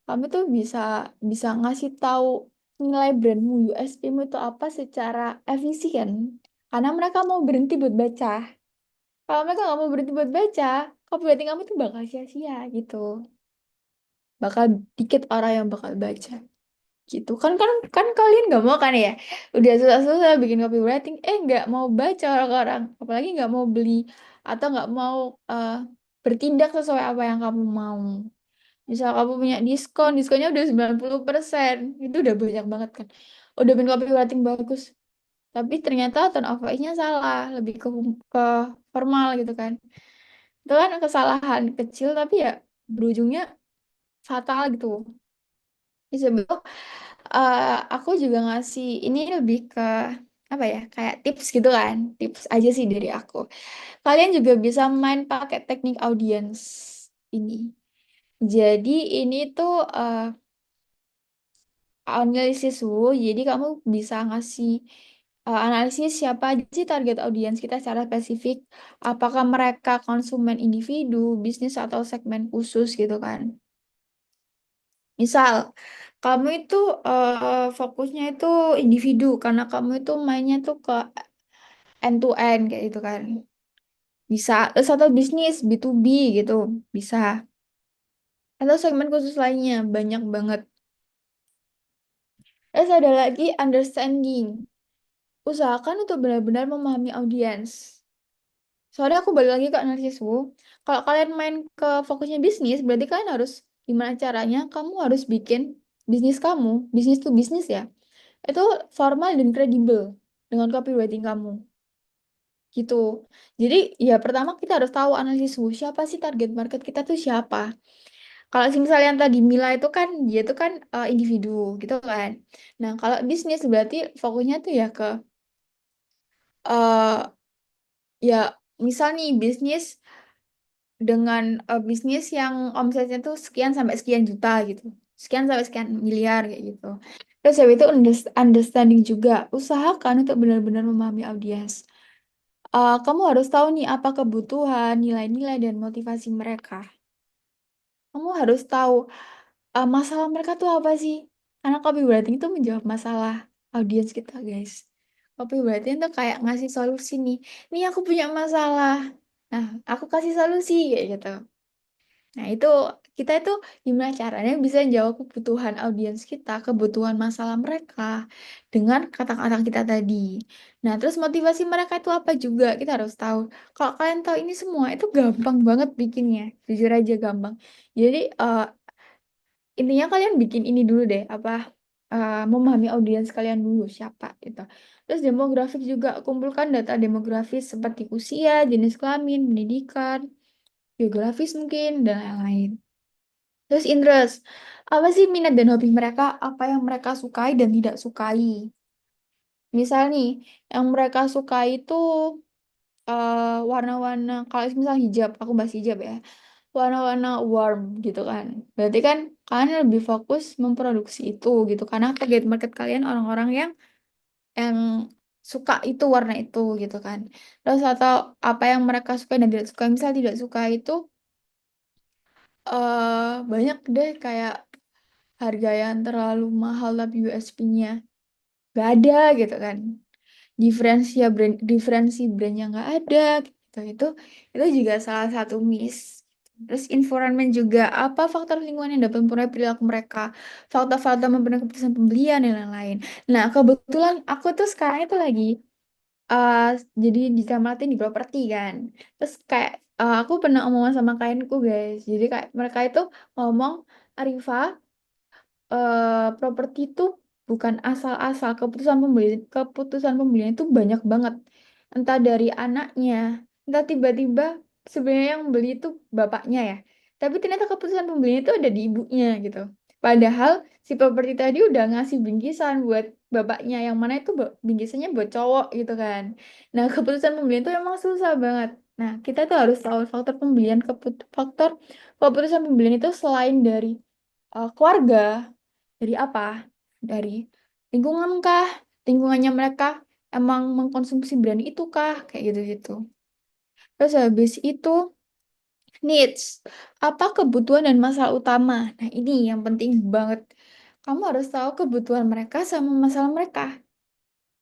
Kamu tuh bisa bisa ngasih tahu nilai brandmu, USP-mu itu apa secara efisien. Karena mereka mau berhenti buat baca. Kalau mereka nggak mau berhenti buat baca, copywriting kamu tuh bakal sia-sia gitu. Bakal dikit orang yang bakal baca. Gitu. Kan kalian nggak mau kan ya? Udah susah-susah bikin copywriting, nggak mau baca orang-orang. Apalagi nggak mau beli atau nggak mau eh, bertindak sesuai apa yang kamu mau. Misal kamu punya diskon, diskonnya udah 90%. Itu udah banyak banget kan. Udah bikin copywriting bagus. Tapi ternyata tone of voice-nya salah, lebih ke formal gitu kan. Itu kan kesalahan kecil tapi ya berujungnya fatal gitu. Jadi sebenarnya aku juga ngasih ini lebih ke apa ya kayak tips gitu kan, tips aja sih dari aku. Kalian juga bisa main pakai teknik audience ini. Jadi ini tuh analisis SWOT, jadi kamu bisa ngasih analisis siapa aja sih target audiens kita secara spesifik. Apakah mereka konsumen individu, bisnis atau segmen khusus gitu kan. Misal, kamu itu fokusnya itu individu karena kamu itu mainnya tuh ke end to end kayak gitu kan. Bisa, terus atau bisnis B2B gitu, bisa. Atau segmen khusus lainnya, banyak banget. Terus ada lagi understanding. Usahakan untuk benar-benar memahami audiens. Soalnya aku balik lagi ke analisisku. Kalau kalian main ke fokusnya bisnis, berarti kalian harus gimana caranya kamu harus bikin bisnis kamu, bisnis to bisnis ya. Itu formal dan kredibel dengan copywriting kamu. Gitu. Jadi ya pertama kita harus tahu analisis siapa sih target market kita tuh siapa. Kalau misalnya yang tadi Mila itu kan dia itu kan individu gitu kan. Nah, kalau bisnis berarti fokusnya tuh ya ke eh ya misal nih bisnis dengan bisnis yang omsetnya tuh sekian sampai sekian juta gitu. Sekian sampai sekian miliar kayak gitu. Terus habis itu understanding juga. Usahakan untuk benar-benar memahami audiens. Kamu harus tahu nih apa kebutuhan, nilai-nilai, dan motivasi mereka. Kamu harus tahu masalah mereka tuh apa sih? Karena copywriting itu menjawab masalah audiens kita, guys. Copywriting tuh kayak ngasih solusi nih. Nih aku punya masalah. Nah, aku kasih solusi kayak gitu. Nah, itu kita itu gimana caranya bisa jawab kebutuhan audiens kita, kebutuhan masalah mereka dengan kata-kata kita tadi. Nah, terus motivasi mereka itu apa juga kita harus tahu. Kalau kalian tahu ini semua itu gampang banget bikinnya, jujur aja gampang. Jadi intinya kalian bikin ini dulu deh, apa memahami audiens kalian dulu siapa gitu. Terus demografik juga, kumpulkan data demografis seperti usia, jenis kelamin, pendidikan, geografis mungkin, dan lain-lain. Terus interest, apa sih minat dan hobi mereka, apa yang mereka sukai dan tidak sukai. Misal nih, yang mereka sukai itu warna-warna, kalau misal hijab, aku bahas hijab ya, warna-warna warm gitu kan. Berarti kan kalian lebih fokus memproduksi itu gitu, karena target market kalian orang-orang yang suka itu warna itu gitu kan. Terus atau apa yang mereka suka dan tidak suka, misal tidak suka itu banyak deh kayak harga yang terlalu mahal tapi USP-nya gak ada gitu kan. Diferensi brandnya nggak ada gitu. Itu juga salah satu miss. Terus environment juga, apa faktor lingkungan yang dapat mempengaruhi perilaku mereka, faktor-faktor mempengaruhi keputusan pembelian dan lain-lain. Nah, kebetulan aku tuh sekarang itu lagi uh, jadi dikamati di properti kan. Terus kayak aku pernah omongan sama klienku guys. Jadi kayak mereka itu ngomong, Arifa, properti itu bukan asal-asal, keputusan pembelian itu banyak banget. Entah dari anaknya, entah tiba-tiba sebenarnya yang beli itu bapaknya ya. Tapi ternyata keputusan pembelian itu ada di ibunya gitu. Padahal si properti tadi udah ngasih bingkisan buat bapaknya, yang mana itu bingkisannya buat cowok gitu kan. Nah, keputusan pembelian itu emang susah banget. Nah, kita tuh harus tahu faktor pembelian, faktor keputusan pembelian itu selain dari keluarga, dari apa? Dari lingkungan kah? Lingkungannya mereka emang mengkonsumsi brand itu kah? Kayak gitu-gitu. Terus habis itu needs. Apa kebutuhan dan masalah utama? Nah, ini yang penting banget. Kamu harus tahu kebutuhan mereka sama masalah mereka.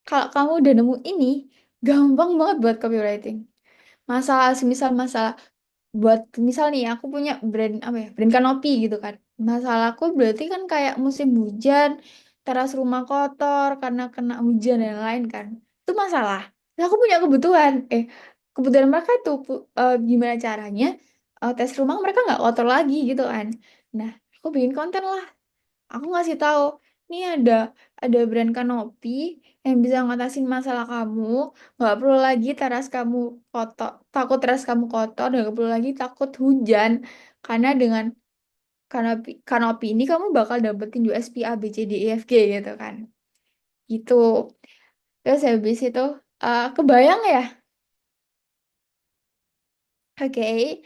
Kalau kamu udah nemu ini, gampang banget buat copywriting. Masalah, semisal masalah buat misal nih aku punya brand apa ya, brand kanopi gitu kan, masalahku berarti kan kayak musim hujan, teras rumah kotor karena kena hujan dan lain-lain kan, itu masalah. Nah, aku punya kebutuhan mereka itu gimana caranya tes rumah mereka nggak kotor lagi gitu kan. Nah, aku bikin konten lah, aku ngasih tahu nih ada brand kanopi yang bisa ngatasin masalah kamu. Nggak perlu lagi teras kamu kotor, takut teras kamu kotor, dan nggak perlu lagi takut hujan. Karena dengan kanopi ini kamu bakal dapetin USP A, B, C, D, E, F, G gitu kan. Gitu. Terus habis itu, kebayang ya? Oke.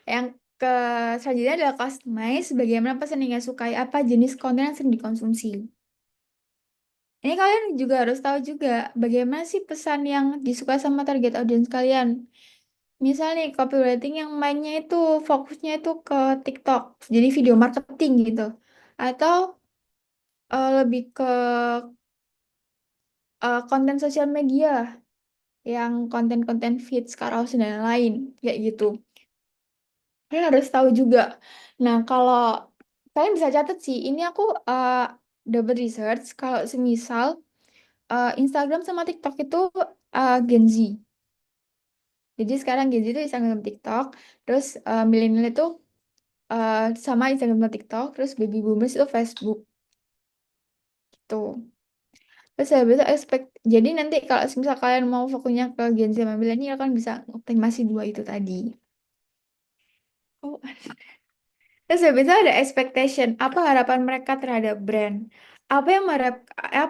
Yang ke selanjutnya adalah customize. Bagaimana pesan yang sukai, apa jenis konten yang sering dikonsumsi. Ini kalian juga harus tahu juga bagaimana sih pesan yang disukai sama target audience kalian. Misal nih copywriting yang mainnya itu fokusnya itu ke TikTok, jadi video marketing gitu. Atau lebih ke konten sosial media yang konten-konten feeds, carousel dan lain kayak gitu. Kalian harus tahu juga. Nah, kalau kalian bisa catat sih, ini aku dapat research kalau semisal Instagram sama TikTok itu Gen Z. Jadi sekarang Gen Z itu Instagram TikTok, terus milenial itu eh, sama Instagram sama TikTok, terus baby boomers itu Facebook gitu. Terus habis itu jadi nanti kalau misal kalian mau fokusnya ke Gen Z sama milenial kan bisa optimasi dua itu tadi. Oh. Terus habis itu ada expectation, apa harapan mereka terhadap brand? Apa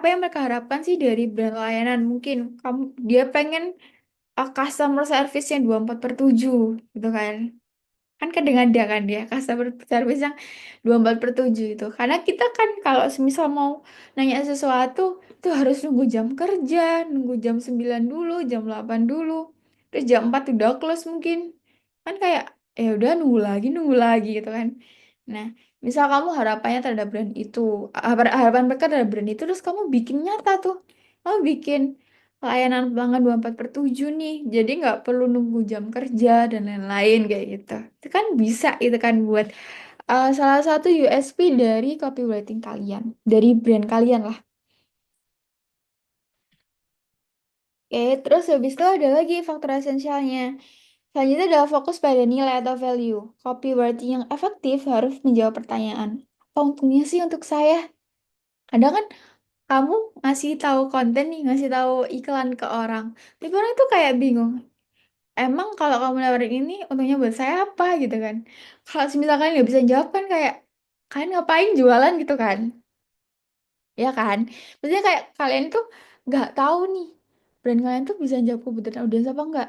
yang mereka harapkan sih dari brand layanan? Mungkin dia pengen customer service yang 24/7 gitu kan. Kan kadang-kadang kan dia customer service yang 24/7 itu. Karena kita kan kalau semisal mau nanya sesuatu itu harus nunggu jam kerja, nunggu jam 9 dulu, jam 8 dulu. Terus jam 4 udah close mungkin. Kan kayak ya udah nunggu lagi gitu kan. Nah, misal kamu harapannya terhadap brand itu, harapan mereka terhadap brand itu, terus kamu bikin nyata tuh. Kamu bikin layanan pelanggan 24/7 nih. Jadi nggak perlu nunggu jam kerja dan lain-lain kayak gitu. Itu kan bisa itu kan buat Salah satu USP dari copywriting kalian, dari brand kalian lah. Oke, terus habis itu ada lagi faktor esensialnya. Selanjutnya adalah fokus pada nilai atau value. Copywriting yang efektif harus menjawab pertanyaan. Apa untungnya sih untuk saya? Kadang kan kamu ngasih tahu konten nih, ngasih tahu iklan ke orang. Tapi orang itu kayak bingung. Emang kalau kamu nawarin ini, untungnya buat saya apa gitu kan? Kalau misalkan nggak bisa jawab kan kayak, kalian ngapain jualan gitu kan? Ya kan? Maksudnya kayak kalian tuh nggak tahu nih, brand kalian tuh bisa jawab kebutuhan audiens apa enggak.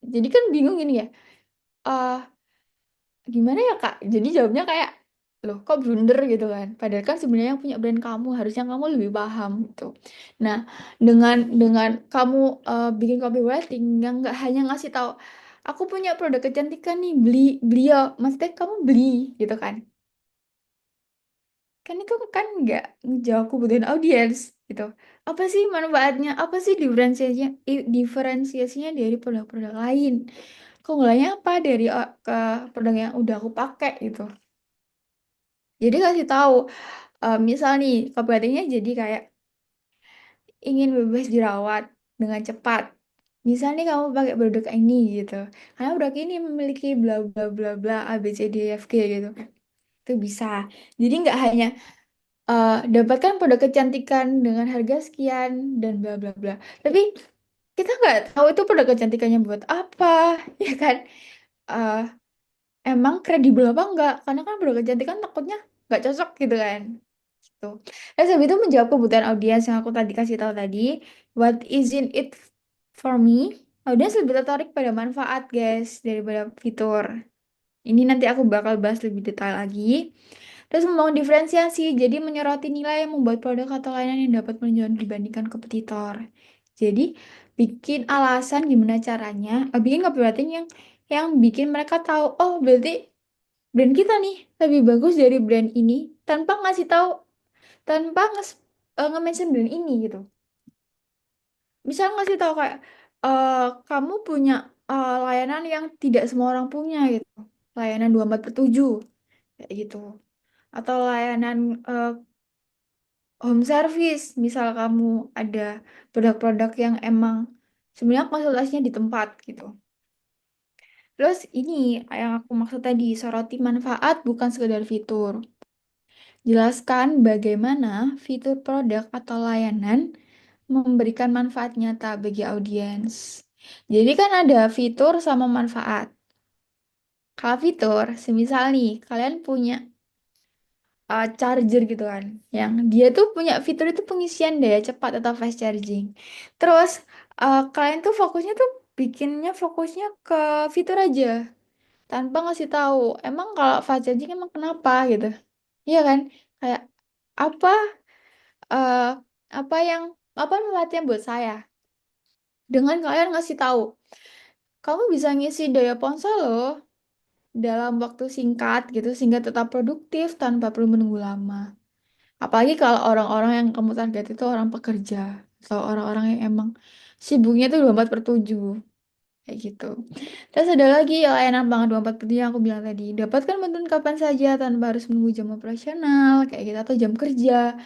Jadi kan bingung ini ya. eh Gimana ya Kak? Jadi jawabnya kayak, loh kok blunder gitu kan? Padahal kan sebenarnya yang punya brand kamu, harusnya kamu lebih paham gitu. Nah, dengan kamu bikin copywriting yang nggak hanya ngasih tahu, aku punya produk kecantikan nih, beli beli ya. Maksudnya kamu beli gitu kan? Kan itu kan nggak ngejawab kebutuhan audiens gitu. Apa sih manfaatnya? Apa sih diferensiasinya dari produk-produk lain? Keunggulannya apa dari ke produk yang udah aku pakai gitu? Jadi kasih tahu, misal nih copywritingnya jadi kayak ingin bebas jerawat dengan cepat. Misal nih kamu pakai produk ini gitu. Karena produk ini memiliki bla bla bla bla A B C D E F G gitu. Itu bisa. Jadi nggak hanya dapatkan produk kecantikan dengan harga sekian dan bla bla bla. Tapi kita nggak tahu itu produk kecantikannya buat apa, ya kan? Eh, Emang kredibel apa enggak? Karena kan produk kecantikan takutnya nggak cocok gitu kan. Gitu. Terus habis itu menjawab kebutuhan audiens yang aku tadi kasih tahu tadi, what is in it for me? Audiens lebih tertarik pada manfaat guys daripada fitur. Ini nanti aku bakal bahas lebih detail lagi. Terus membangun diferensiasi, jadi menyoroti nilai yang membuat produk atau layanan yang dapat menjual dibandingkan kompetitor. Jadi bikin alasan gimana caranya, bikin copywriting yang bikin mereka tahu, oh berarti brand kita nih lebih bagus dari brand ini tanpa ngasih tahu, tanpa nge-mention brand ini gitu. Bisa ngasih tahu kayak eh, kamu punya layanan yang tidak semua orang punya gitu. Layanan 24/7 kayak gitu. Atau layanan home service, misal kamu ada produk-produk yang emang sebenarnya konsultasinya di tempat gitu. Terus ini yang aku maksud tadi, soroti manfaat bukan sekedar fitur. Jelaskan bagaimana fitur produk atau layanan memberikan manfaat nyata bagi audiens. Jadi kan ada fitur sama manfaat. Kalau fitur, semisal nih, kalian punya charger gitu kan, yang dia tuh punya fitur itu pengisian daya cepat atau fast charging. Terus kalian tuh fokusnya ke fitur aja, tanpa ngasih tahu, emang kalau fast charging emang kenapa gitu. Iya kan? Kayak apa eh apa yang apa manfaatnya buat saya? Dengan kalian ngasih tahu, kamu bisa ngisi daya ponsel loh dalam waktu singkat gitu sehingga tetap produktif tanpa perlu menunggu lama. Apalagi kalau orang-orang yang kamu target itu orang pekerja atau orang-orang yang emang sibuknya tuh 24/7 kayak gitu. Terus ada lagi layanan banget 24/7 yang aku bilang tadi. Dapatkan bantuan kapan saja tanpa harus menunggu jam operasional kayak gitu atau jam kerja.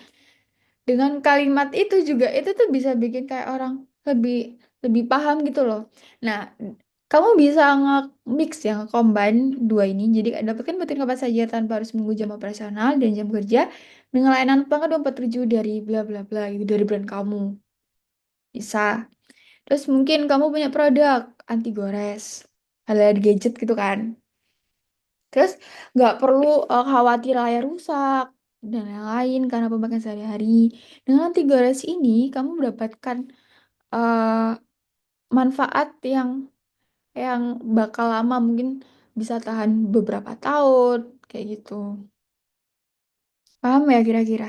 Dengan kalimat itu juga itu tuh bisa bikin kayak orang lebih lebih paham gitu loh. Nah, kamu bisa nge-mix ya, nge-combine dua ini. Jadi dapatkan batin kapan saja tanpa harus menunggu jam operasional dan jam kerja dengan layanan pelanggan 24/7 dari bla bla bla gitu dari brand kamu. Bisa. Terus mungkin kamu punya produk anti gores, ada gadget gitu kan. Terus nggak perlu khawatir layar rusak dan lain-lain karena pemakaian sehari-hari. Dengan anti gores ini, kamu mendapatkan eh, manfaat yang bakal lama, mungkin bisa tahan beberapa tahun, kayak gitu. Paham ya kira-kira?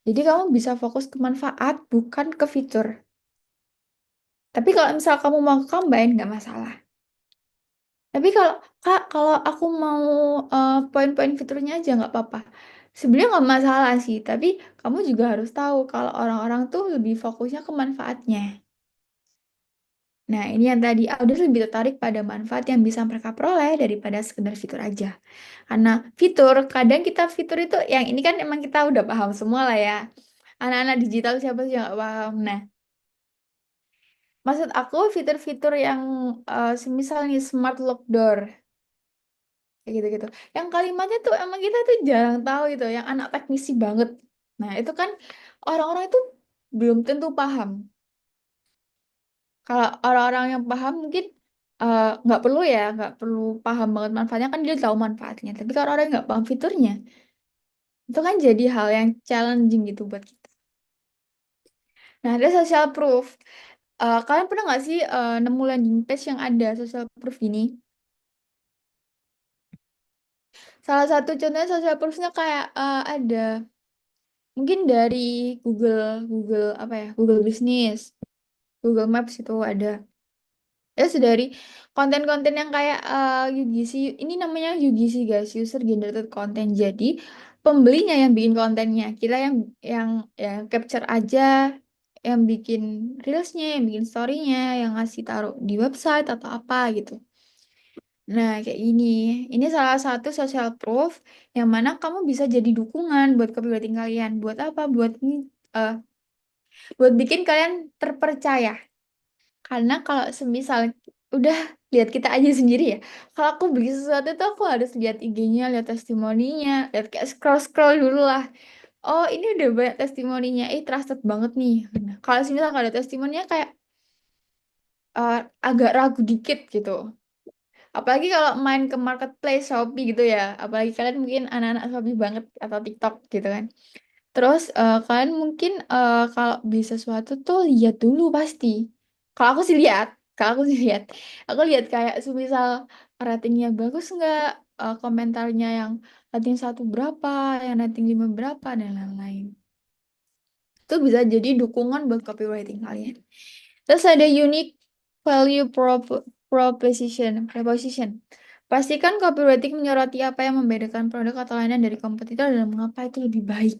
Jadi kamu bisa fokus ke manfaat, bukan ke fitur. Tapi kalau misal kamu mau combine, nggak masalah. Tapi kalau Kak, kalau aku mau poin-poin fiturnya aja nggak apa-apa. Sebenarnya nggak masalah sih, tapi kamu juga harus tahu kalau orang-orang tuh lebih fokusnya ke manfaatnya. Nah, ini yang tadi audiens lebih tertarik pada manfaat yang bisa mereka peroleh daripada sekedar fitur aja. Karena fitur, kadang kita fitur itu yang ini kan emang kita udah paham semua lah ya. Anak-anak digital siapa sih yang nggak paham? Nah, maksud aku fitur-fitur yang semisal nih smart lock door, kayak gitu-gitu. Yang kalimatnya tuh emang kita tuh jarang tahu itu, yang anak teknisi banget. Nah, itu kan orang-orang itu belum tentu paham. Kalau orang-orang yang paham mungkin nggak perlu ya, nggak perlu paham banget manfaatnya kan dia tahu manfaatnya. Tapi kalau orang yang nggak paham fiturnya, itu kan jadi hal yang challenging gitu buat kita. Nah, ada social proof. Kalian pernah nggak sih nemu landing page yang ada social proof ini? Salah satu contohnya social proofnya kayak ada mungkin dari Google, Google apa ya, Google Business, Google Maps itu ada. Terus dari konten-konten yang kayak UGC, ini namanya UGC guys, user generated content. Jadi pembelinya yang bikin kontennya, kita yang yang capture aja, yang bikin reelsnya, yang bikin storynya, yang ngasih taruh di website atau apa gitu. Nah, kayak gini. Ini salah satu social proof yang mana kamu bisa jadi dukungan buat copywriting kalian. Buat apa? Eh, buat bikin kalian terpercaya. Karena kalau semisal udah lihat kita aja sendiri ya. Kalau aku beli sesuatu tuh aku harus lihat IG-nya, lihat testimoninya, lihat kayak scroll-scroll dulu lah. Oh, ini udah banyak testimoninya. Trusted banget nih. Nah, kalau semisal nggak ada testimoninya kayak eh, agak ragu dikit gitu. Apalagi kalau main ke marketplace Shopee gitu ya. Apalagi kalian mungkin anak-anak Shopee banget atau TikTok gitu kan. Terus kalian mungkin kalau beli sesuatu tuh lihat dulu pasti. Kalau aku sih lihat, kalau aku sih lihat. Aku lihat kayak semisal ratingnya bagus nggak, komentarnya yang rating satu berapa, yang rating lima berapa dan lain-lain. Itu bisa jadi dukungan buat copywriting kalian. Terus ada unique value proposition. Pastikan copywriting menyoroti apa yang membedakan produk atau layanan dari kompetitor dan mengapa itu lebih baik.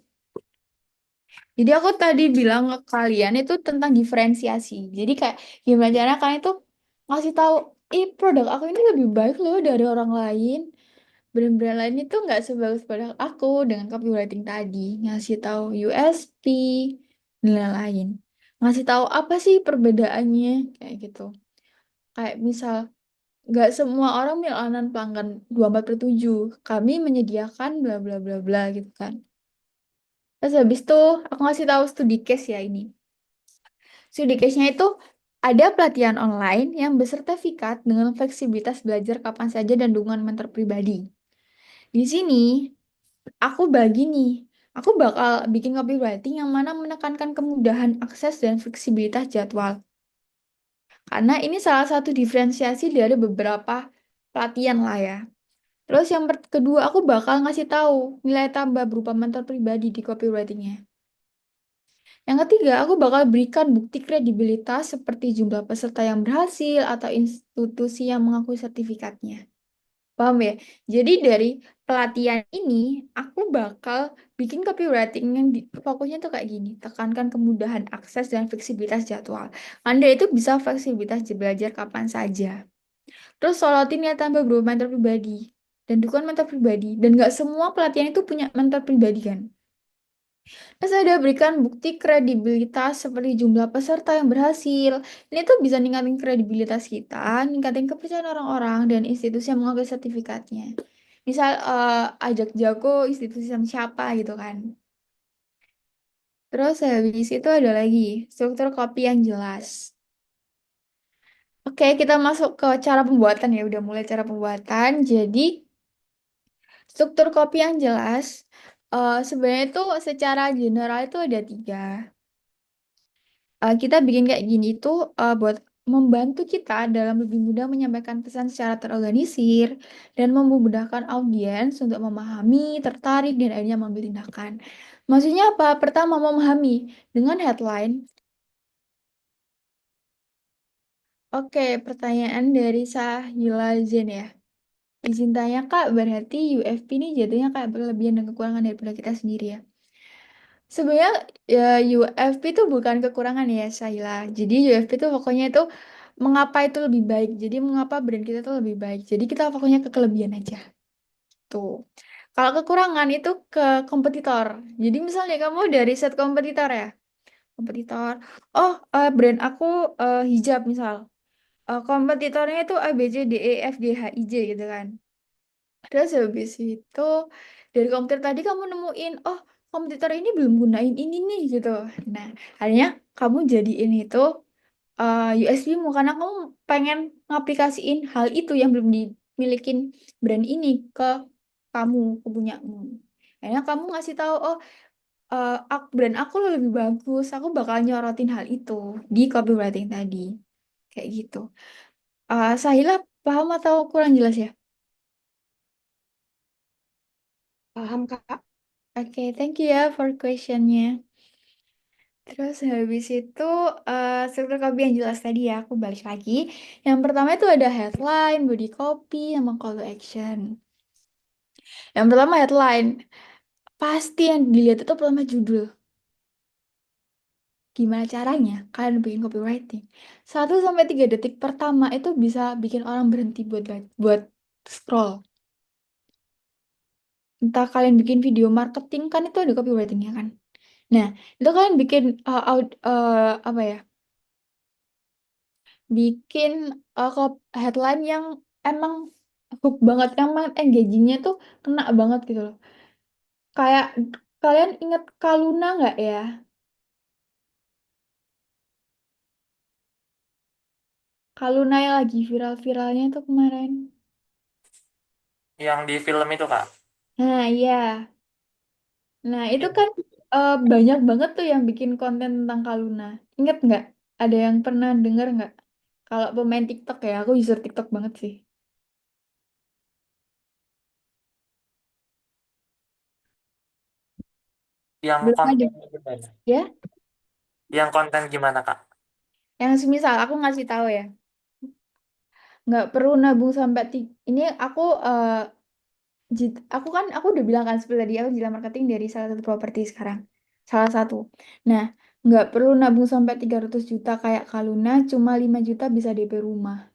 Jadi aku tadi bilang ke kalian itu tentang diferensiasi. Jadi kayak gimana caranya kalian itu ngasih tahu, produk aku ini lebih baik loh dari orang lain. Brand-brand lain itu nggak sebagus produk aku dengan copywriting tadi. Ngasih tahu USP dan lain-lain. Ngasih tahu apa sih perbedaannya kayak gitu. Kayak misal nggak semua orang milanan pelanggan 24/7. Kami menyediakan bla bla bla bla gitu kan. Terus habis itu aku ngasih tahu studi case ya ini. Studi case-nya itu ada pelatihan online yang bersertifikat dengan fleksibilitas belajar kapan saja dan dukungan mentor pribadi. Di sini aku bagi nih, aku bakal bikin copywriting yang mana menekankan kemudahan akses dan fleksibilitas jadwal. Karena ini salah satu diferensiasi dari beberapa pelatihan lah ya. Terus yang kedua, aku bakal ngasih tahu nilai tambah berupa mentor pribadi di copywritingnya. Yang ketiga, aku bakal berikan bukti kredibilitas seperti jumlah peserta yang berhasil atau institusi yang mengakui sertifikatnya. Paham ya? Jadi dari pelatihan ini, aku bakal bikin copywriting yang fokusnya tuh kayak gini. Tekankan kemudahan akses dan fleksibilitas jadwal. Anda itu bisa fleksibilitas belajar kapan saja. Terus sorotin ya tambah berupa mentor pribadi. Dan dukungan mentor pribadi. Dan nggak semua pelatihan itu punya mentor pribadi kan. Terus ada berikan bukti kredibilitas seperti jumlah peserta yang berhasil. Ini tuh bisa ningkatin kredibilitas kita, ningkatin kepercayaan orang-orang dan institusi yang mengakui sertifikatnya. Misal ajak jago institusi sama siapa gitu kan. Terus habis itu ada lagi struktur copy yang jelas. Oke, kita masuk ke cara pembuatan ya. Udah mulai cara pembuatan. Jadi struktur copy yang jelas. Sebenarnya itu secara general itu ada tiga. Kita bikin kayak gini tuh buat membantu kita dalam lebih mudah menyampaikan pesan secara terorganisir dan memudahkan audiens untuk memahami, tertarik, dan akhirnya mengambil tindakan. Maksudnya apa? Pertama, memahami dengan headline. Oke, pertanyaan dari Sahila Zen ya. Izin tanya Kak, berarti UFP ini jatuhnya kayak berlebihan dan kekurangan daripada kita sendiri ya. Sebenarnya ya, UFP itu bukan kekurangan ya, Sahila. Jadi UFP itu pokoknya itu mengapa itu lebih baik. Jadi mengapa brand kita itu lebih baik. Jadi kita fokusnya ke kelebihan aja. Tuh. Kalau kekurangan itu ke kompetitor. Jadi misalnya kamu dari riset kompetitor ya. Kompetitor. Oh, brand aku hijab misal. Kompetitornya itu A, B, C, D, E, F, G, H, I, J gitu kan. Terus habis itu dari komputer tadi kamu nemuin, oh kompetitor ini belum gunain ini nih gitu. Nah, akhirnya kamu jadiin itu USP-mu karena kamu pengen ngaplikasiin hal itu yang belum dimilikin brand ini ke kamu, ke punyamu. Akhirnya kamu ngasih tahu, oh brand aku lebih bagus, aku bakal nyorotin hal itu di copywriting tadi. Kayak gitu. Sahila paham atau kurang jelas ya? Paham, Kak? Oke, thank you ya for questionnya. Terus habis itu struktur copy yang jelas tadi ya, aku balik lagi. Yang pertama itu ada headline, body copy, sama call to action. Yang pertama headline, pasti yang dilihat itu pertama judul. Gimana caranya kalian bikin copywriting? 1 sampai 3 detik pertama itu bisa bikin orang berhenti buat scroll. Entah kalian bikin video marketing kan itu ada copywritingnya kan. Nah, itu kalian bikin apa ya? Bikin headline yang emang hook banget, emang engagingnya tuh kena banget gitu loh. Kayak kalian inget Kaluna nggak ya? Kaluna yang lagi viral-viralnya tuh kemarin. Yang di film itu, Kak. Nah, iya. Nah, itu Iya. kan banyak banget tuh yang bikin konten tentang Kaluna. Ingat nggak? Ada yang pernah denger nggak? Kalau pemain TikTok ya, aku user TikTok banget sih. Yang Belum ada. konten gimana? Ya, Yang konten gimana, Kak? yang semisal aku ngasih tahu ya, nggak perlu nabung sampai ini aku aku udah bilang kan seperti tadi aku digital marketing dari salah satu properti sekarang. Salah satu. Nah, nggak perlu nabung sampai 300 juta kayak Kaluna, cuma 5 juta bisa DP rumah.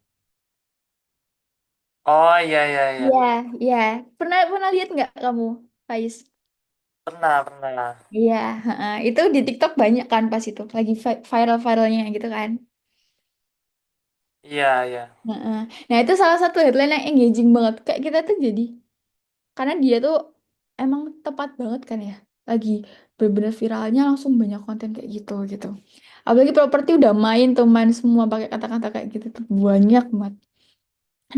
Oh, iya, iya, iya. Iya, iya. Pernah pernah lihat nggak kamu, Faiz? Pernah, pernah. Iya, heeh. Itu di TikTok banyak kan pas itu lagi viral-viralnya gitu kan. Iya, iya. Heeh. Nah, itu salah satu headline yang engaging banget. Kayak kita tuh jadi karena dia tuh emang tepat banget kan ya. Lagi bener-bener viralnya langsung banyak konten kayak gitu gitu. Apalagi properti udah main semua pakai kata-kata kayak gitu tuh banyak banget.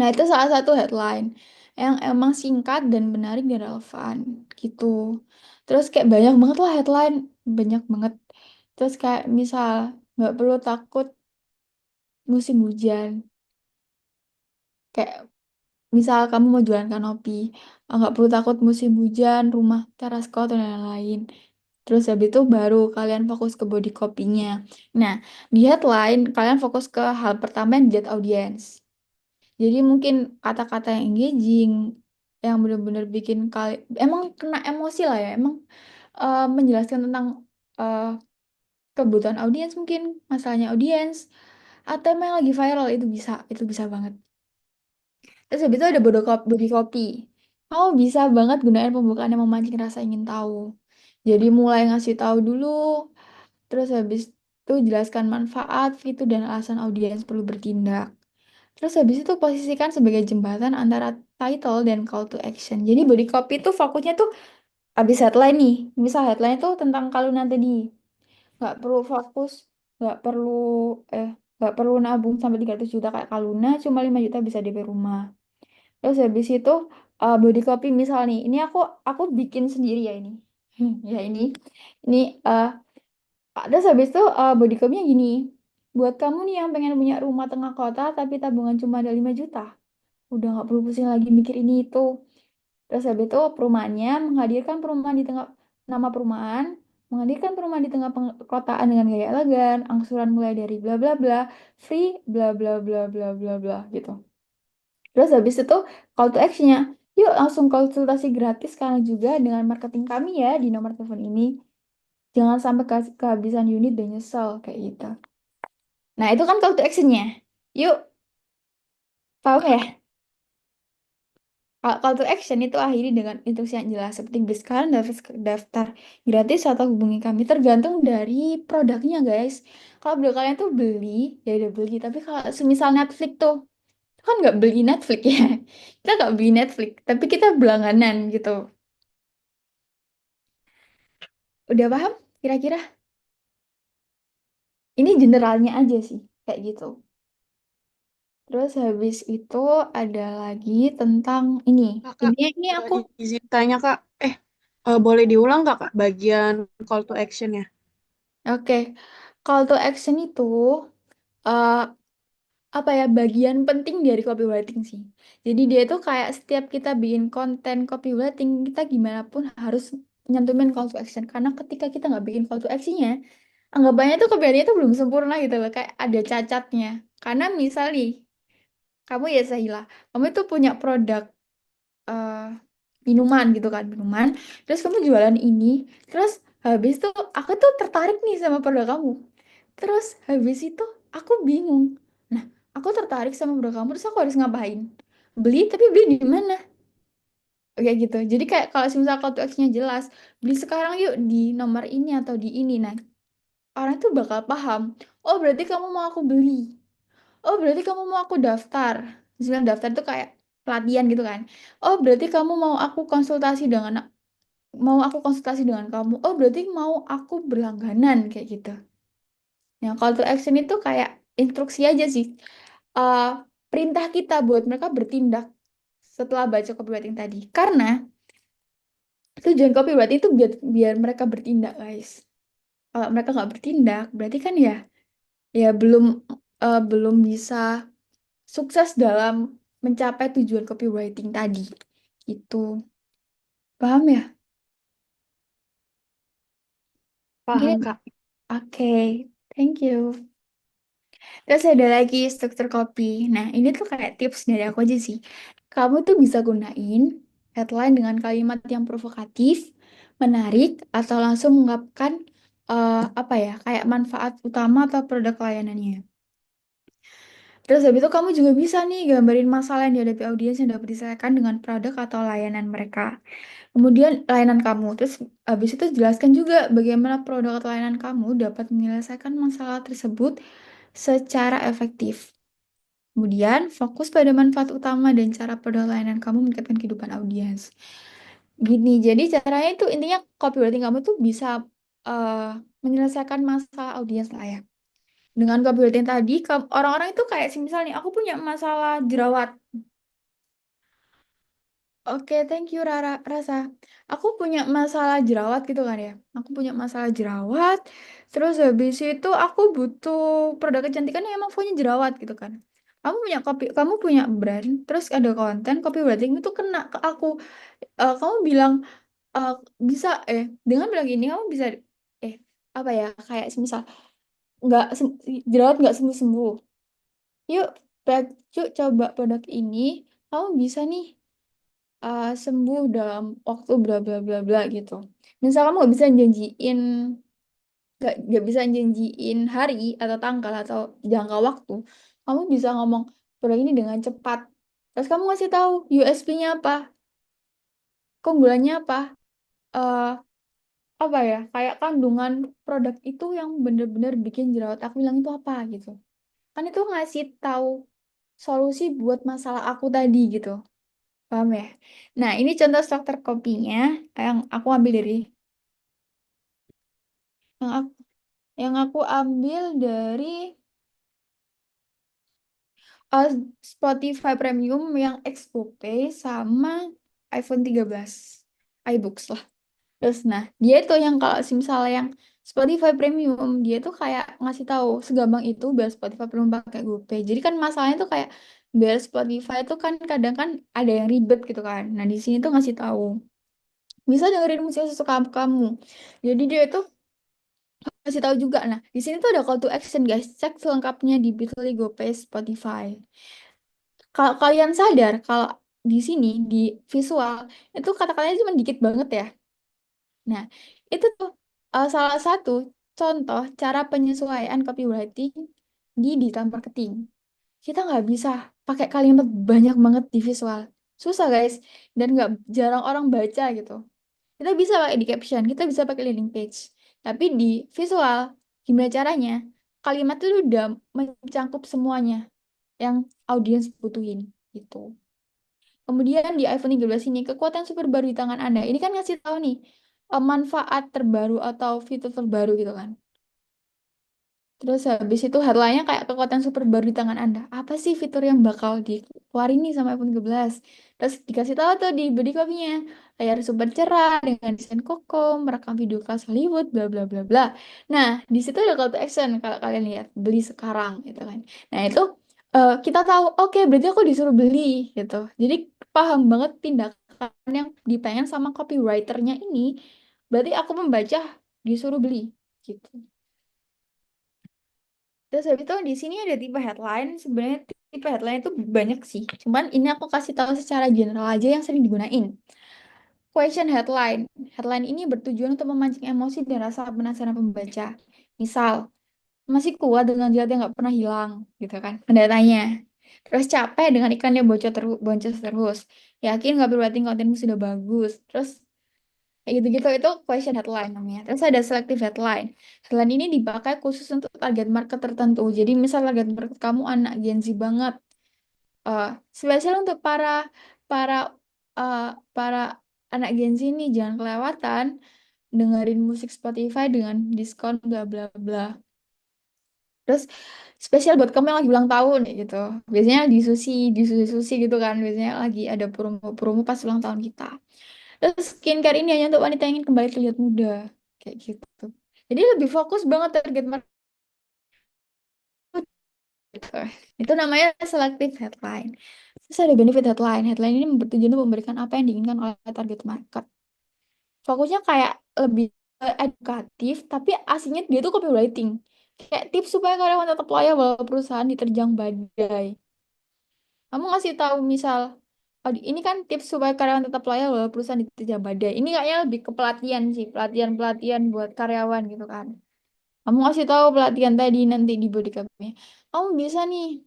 Nah, itu salah satu headline yang emang singkat dan menarik dan relevan gitu. Terus kayak banyak banget lah headline, banyak banget. Terus kayak misal nggak perlu takut musim hujan. Kayak misal kamu mau jualan kanopi, nggak perlu takut musim hujan, rumah teras kotor dan lain-lain. Terus habis itu baru kalian fokus ke body copy-nya. Nah, di headline kalian fokus ke hal pertama yang dilihat audiens. Jadi mungkin kata-kata yang engaging, yang benar-benar bikin emang kena emosi lah ya, emang menjelaskan tentang eh, kebutuhan audiens mungkin, masalahnya audiens, atau emang yang lagi viral itu bisa banget. Terus habis itu ada body copy. Kamu bisa banget gunain pembukaan yang memancing rasa ingin tahu. Jadi mulai ngasih tahu dulu, terus habis itu jelaskan manfaat, fitur, dan alasan audiens perlu bertindak. Terus habis itu posisikan sebagai jembatan antara title dan call to action. Jadi body copy itu fokusnya tuh habis headline nih. Misal headline itu tentang Kaluna tadi. Nggak perlu fokus, nggak perlu eh nggak perlu nabung sampai 300 juta kayak Kaluna, cuma 5 juta bisa DP rumah. Terus habis itu body copy misal nih, ini aku bikin sendiri ya ini. Ya ini eh terus habis itu body copy-nya gini. Buat kamu nih yang pengen punya rumah tengah kota tapi tabungan cuma ada 5 juta. Udah nggak perlu pusing lagi mikir ini itu. Terus habis itu perumahannya menghadirkan perumahan di tengah nama perumahan, menghadirkan perumahan di tengah perkotaan dengan gaya elegan, angsuran mulai dari bla bla bla, free bla bla bla bla bla bla gitu. Terus habis itu call to action-nya, yuk langsung konsultasi gratis sekarang juga dengan marketing kami ya di nomor telepon ini. Jangan sampai kehabisan unit dan nyesel kayak gitu. Nah, itu kan call to action-nya. Yuk, paham ya? Call to action itu akhiri dengan instruksi yang jelas seperti beli sekarang daftar gratis atau hubungi kami tergantung dari produknya guys. Kalau produk kalian tuh beli ya udah beli, tapi kalau semisal Netflix tuh kan nggak beli Netflix ya, kita nggak beli Netflix tapi kita berlangganan gitu. Udah paham kira-kira? Ini generalnya aja sih kayak gitu. Terus habis itu ada lagi tentang ini. Kakak, Ini boleh aku izin tanya Kak? Boleh diulang nggak Kak bagian call to action ya? oke. Call to action itu eh, apa ya, bagian penting dari copywriting sih. Jadi dia itu kayak setiap kita bikin konten copywriting, kita gimana pun harus nyantumin call to action. Karena ketika kita nggak bikin call to actionnya, anggapannya tuh copywriting itu belum sempurna gitu loh, kayak ada cacatnya. Karena misal nih, kamu ya Sahila, kamu itu punya produk eh, minuman gitu kan, minuman. Terus kamu jualan ini, terus habis itu aku tuh tertarik nih sama produk kamu. Terus habis itu aku bingung. Nah, aku tertarik sama produk kamu, terus aku harus ngapain? Beli, tapi beli di mana? Kayak gitu. Jadi kayak kalau misalnya call to action-nya jelas, beli sekarang yuk di nomor ini atau di ini. Nah, orang tuh bakal paham. Oh, berarti kamu mau aku beli. Oh, berarti kamu mau aku daftar. Misalnya daftar itu kayak pelatihan gitu kan. Oh, berarti kamu mau aku konsultasi dengan kamu. Oh, berarti mau aku berlangganan kayak gitu. Nah, call to action itu kayak instruksi aja sih. eh Perintah kita buat mereka bertindak setelah baca copywriting tadi. Karena tujuan copywriting itu biar mereka bertindak, guys. Kalau mereka nggak bertindak, berarti kan ya belum bisa sukses dalam mencapai tujuan copywriting tadi. Gitu. Paham ya? Gini, Paham Kak. oke. Thank you. Terus ada lagi struktur copy. Nah, ini tuh kayak tips dari aku aja sih. Kamu tuh bisa gunain headline dengan kalimat yang provokatif, menarik, atau langsung mengungkapkan apa ya, kayak manfaat utama atau produk layanannya. Terus habis itu kamu juga bisa nih gambarin masalah yang dihadapi audiens yang dapat diselesaikan dengan produk atau layanan mereka. Kemudian layanan kamu. Terus habis itu jelaskan juga bagaimana produk atau layanan kamu dapat menyelesaikan masalah tersebut secara efektif. Kemudian, fokus pada manfaat utama dan cara produk layanan kamu meningkatkan kehidupan audiens. Gini, jadi caranya itu intinya copywriting kamu tuh bisa eh, menyelesaikan masalah audiens lah ya. Dengan copywriting tadi, orang-orang itu kayak misalnya aku punya masalah jerawat. Oke, thank you Rasa. Aku punya masalah jerawat gitu kan ya. Aku punya masalah jerawat. Terus habis itu aku butuh produk kecantikan yang emang punya jerawat gitu kan. Kamu punya brand, terus ada konten copywriting itu kena ke aku. Kamu bilang eh, bisa dengan bilang ini kamu bisa eh apa ya, kayak misal nggak jerawat nggak sembuh sembuh. Yuk, yuk coba produk ini. Kamu bisa nih sembuh dalam waktu bla bla bla bla gitu. Misal kamu nggak bisa janjiin hari atau tanggal atau jangka waktu, kamu bisa ngomong produk ini dengan cepat. Terus kamu ngasih tahu USP-nya apa, keunggulannya apa, eh apa ya, kayak kandungan produk itu yang bener-bener bikin jerawat aku hilang itu apa gitu. Kan itu ngasih tahu solusi buat masalah aku tadi gitu. Paham ya? Nah, ini contoh struktur kopinya yang aku ambil dari yang aku, yang aku ambil dari uh, Spotify Premium yang Expo Pay sama iPhone 13 iBooks lah. Terus nah, dia itu yang kalau misalnya yang Spotify Premium, dia tuh kayak ngasih tahu segampang itu biar Spotify Premium pakai GoPay. Jadi kan masalahnya tuh kayak biar Spotify itu kan kadang kan ada yang ribet gitu kan. Nah, di sini tuh ngasih tahu bisa dengerin musik sesuka kamu. Jadi dia itu kasih tahu juga. Nah, di sini tuh ada call to action guys. Cek selengkapnya di Bitly GoPay Spotify. Kalau kalian sadar kalau di sini di visual itu kata-katanya cuma dikit banget ya. Nah, itu tuh salah satu contoh cara penyesuaian copywriting di digital marketing. kita nggak bisa pakai kalimat banyak banget di visual. Susah guys, dan nggak jarang orang baca gitu. Kita bisa pakai di caption, kita bisa pakai landing page. Tapi di visual, gimana caranya? Kalimat itu udah mencangkup semuanya yang audiens butuhin gitu. Kemudian di iPhone 13 ini, kekuatan super baru di tangan Anda. Ini kan ngasih tahu nih, manfaat terbaru atau fitur terbaru gitu kan. Terus habis itu headline-nya kayak kekuatan super baru di tangan Anda. Apa sih fitur yang bakal dikeluarin nih sama iPhone 13? Terus dikasih tahu tuh di body copy-nya. Layar super cerah dengan desain kokoh, merekam video kelas Hollywood, bla bla bla bla. Nah, di situ ada call to action kalau kalian lihat, beli sekarang gitu kan. Nah, itu kita tahu, oke berarti aku disuruh beli gitu. Jadi paham banget tindakan yang dipengen sama copywriter-nya ini. Berarti aku membaca disuruh beli gitu. Terus habis itu di sini ada tipe headline. Sebenarnya tipe headline itu banyak sih. Cuman ini aku kasih tahu secara general aja yang sering digunain. Question headline. Headline ini bertujuan untuk memancing emosi dan rasa penasaran pembaca. Misal, masih kuat dengan zat yang nggak pernah hilang, gitu kan? Pendatanya. Terus capek dengan iklan yang boncos terus. Yakin nggak berarti kontenmu sudah bagus. Terus kayak gitu-gitu itu question headline namanya. Terus ada selective headline. Headline ini dipakai khusus untuk target market tertentu. Jadi misal target market kamu anak Gen Z banget. eh Spesial untuk para eh, para anak Gen Z ini jangan kelewatan dengerin musik Spotify dengan diskon bla bla bla. Terus spesial buat kamu yang lagi ulang tahun ya gitu. Biasanya di susi gitu kan. Biasanya lagi ada promo-promo pas ulang tahun kita. Terus skincare ini hanya untuk wanita yang ingin kembali terlihat muda. Kayak gitu. Jadi lebih fokus banget target market gitu. Itu namanya selective headline. Terus ada benefit headline. Headline ini bertujuan untuk memberikan apa yang diinginkan oleh target market. Fokusnya kayak lebih edukatif, tapi aslinya dia tuh copywriting. Kayak tips supaya karyawan tetap loyal walau perusahaan diterjang badai. Kamu ngasih tahu misal, "Oh, ini kan tips supaya karyawan tetap loyal walau perusahaan diterjang badai." Ini kayaknya lebih ke pelatihan sih, pelatihan-pelatihan buat karyawan gitu kan. Kamu ngasih tahu pelatihan tadi nanti di bodycapnya. Kamu bisa nih,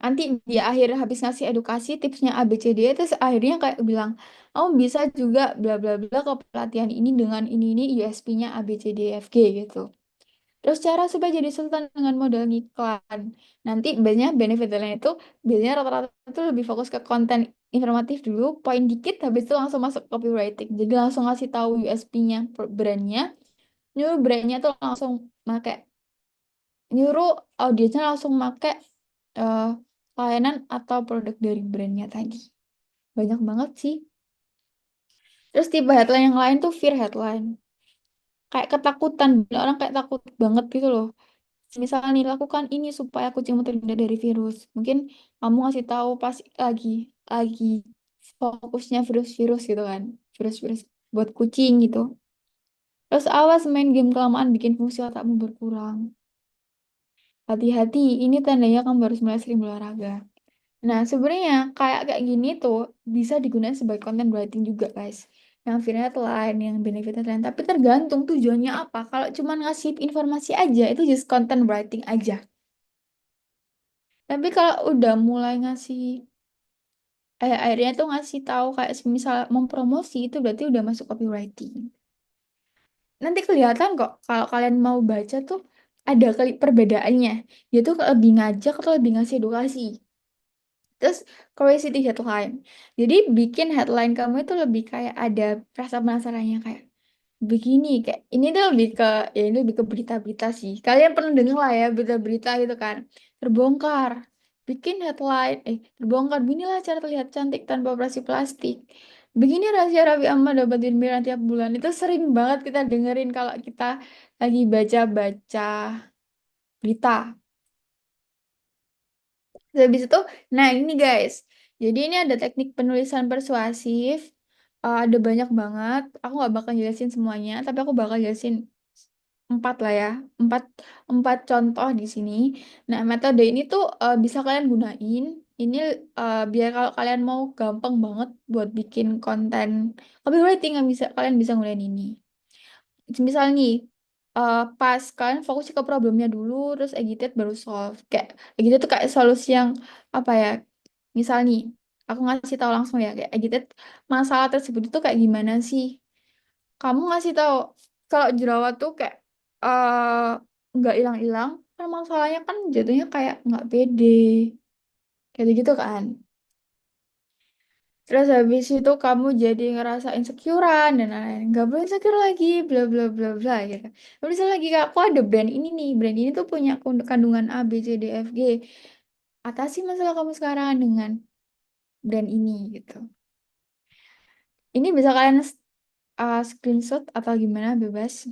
nanti di akhir habis ngasih edukasi tipsnya A B C D terus akhirnya kayak bilang, kamu bisa juga bla bla bla ke pelatihan ini dengan ini USP-nya A B C D F G gitu. Terus cara supaya jadi sultan dengan modal ngiklan. Nanti biasanya benefit lain itu biasanya rata-rata itu lebih fokus ke konten informatif dulu, poin dikit, habis itu langsung masuk copywriting. Jadi langsung ngasih tahu USP-nya, brandnya, nyuruh brandnya tuh langsung pakai, nyuruh audiensnya langsung pakai eh, layanan atau produk dari brandnya tadi. Banyak banget sih. Terus tipe headline yang lain tuh fear headline. Kayak ketakutan, orang kayak takut banget gitu loh. Misalnya nih lakukan ini supaya kucingmu terhindar dari virus. Mungkin kamu ngasih tahu pas lagi fokusnya virus-virus gitu kan. Virus-virus buat kucing gitu. Terus awas main game kelamaan bikin fungsi otakmu berkurang. Hati-hati, ini tandanya kamu harus mulai sering olahraga. Nah, sebenarnya kayak kayak gini tuh bisa digunakan sebagai content writing juga, guys. Yang feature headline, yang benefit headline. Tapi tergantung tujuannya apa. Kalau cuma ngasih informasi aja, itu just content writing aja. Tapi kalau udah mulai ngasih, akhirnya tuh ngasih tahu kayak misal mempromosi itu berarti udah masuk copywriting. Nanti kelihatan kok kalau kalian mau baca tuh ada perbedaannya. Dia tuh lebih ngajak atau lebih ngasih edukasi. Terus curiosity headline. Jadi bikin headline kamu itu lebih kayak ada rasa penasarannya kayak begini kayak ini tuh lebih ke ya ini lebih ke berita-berita sih. Kalian pernah dengar lah ya berita-berita gitu kan. Terbongkar. Bikin headline terbongkar beginilah cara terlihat cantik tanpa operasi plastik. Begini rahasia Raffi Ahmad dapetin miliaran tiap bulan. Itu sering banget kita dengerin kalau kita lagi baca-baca berita. Terus habis itu, nah ini guys. Jadi ini ada teknik penulisan persuasif. Ada banyak banget. Aku nggak bakal jelasin semuanya, tapi aku bakal jelasin empat lah ya. Empat, empat contoh di sini. Nah, metode ini tuh bisa kalian gunain. Ini biar kalau kalian mau gampang banget buat bikin konten copywriting yang bisa kalian bisa gunain ini. Misal nih, pas kalian fokus ke problemnya dulu, terus agitate baru solve. Kayak agitate tuh kayak solusi yang apa ya? Misal nih, aku ngasih tahu langsung ya, kayak agitate masalah tersebut itu kayak gimana sih? Kamu ngasih tahu kalau jerawat tuh kayak nggak hilang-hilang, kan masalahnya kan jatuhnya kayak nggak pede, kayak gitu kan. Terus habis itu kamu jadi ngerasa insecurean dan lain-lain. Nggak boleh insecure lagi, bla bla bla bla gitu. Lalu misalnya lagi Kak, aku ada brand ini nih, brand ini tuh punya kandungan A, B, C, D, F, G. Atasi masalah kamu sekarang dengan brand ini gitu. Ini bisa kalian screenshot atau gimana bebas.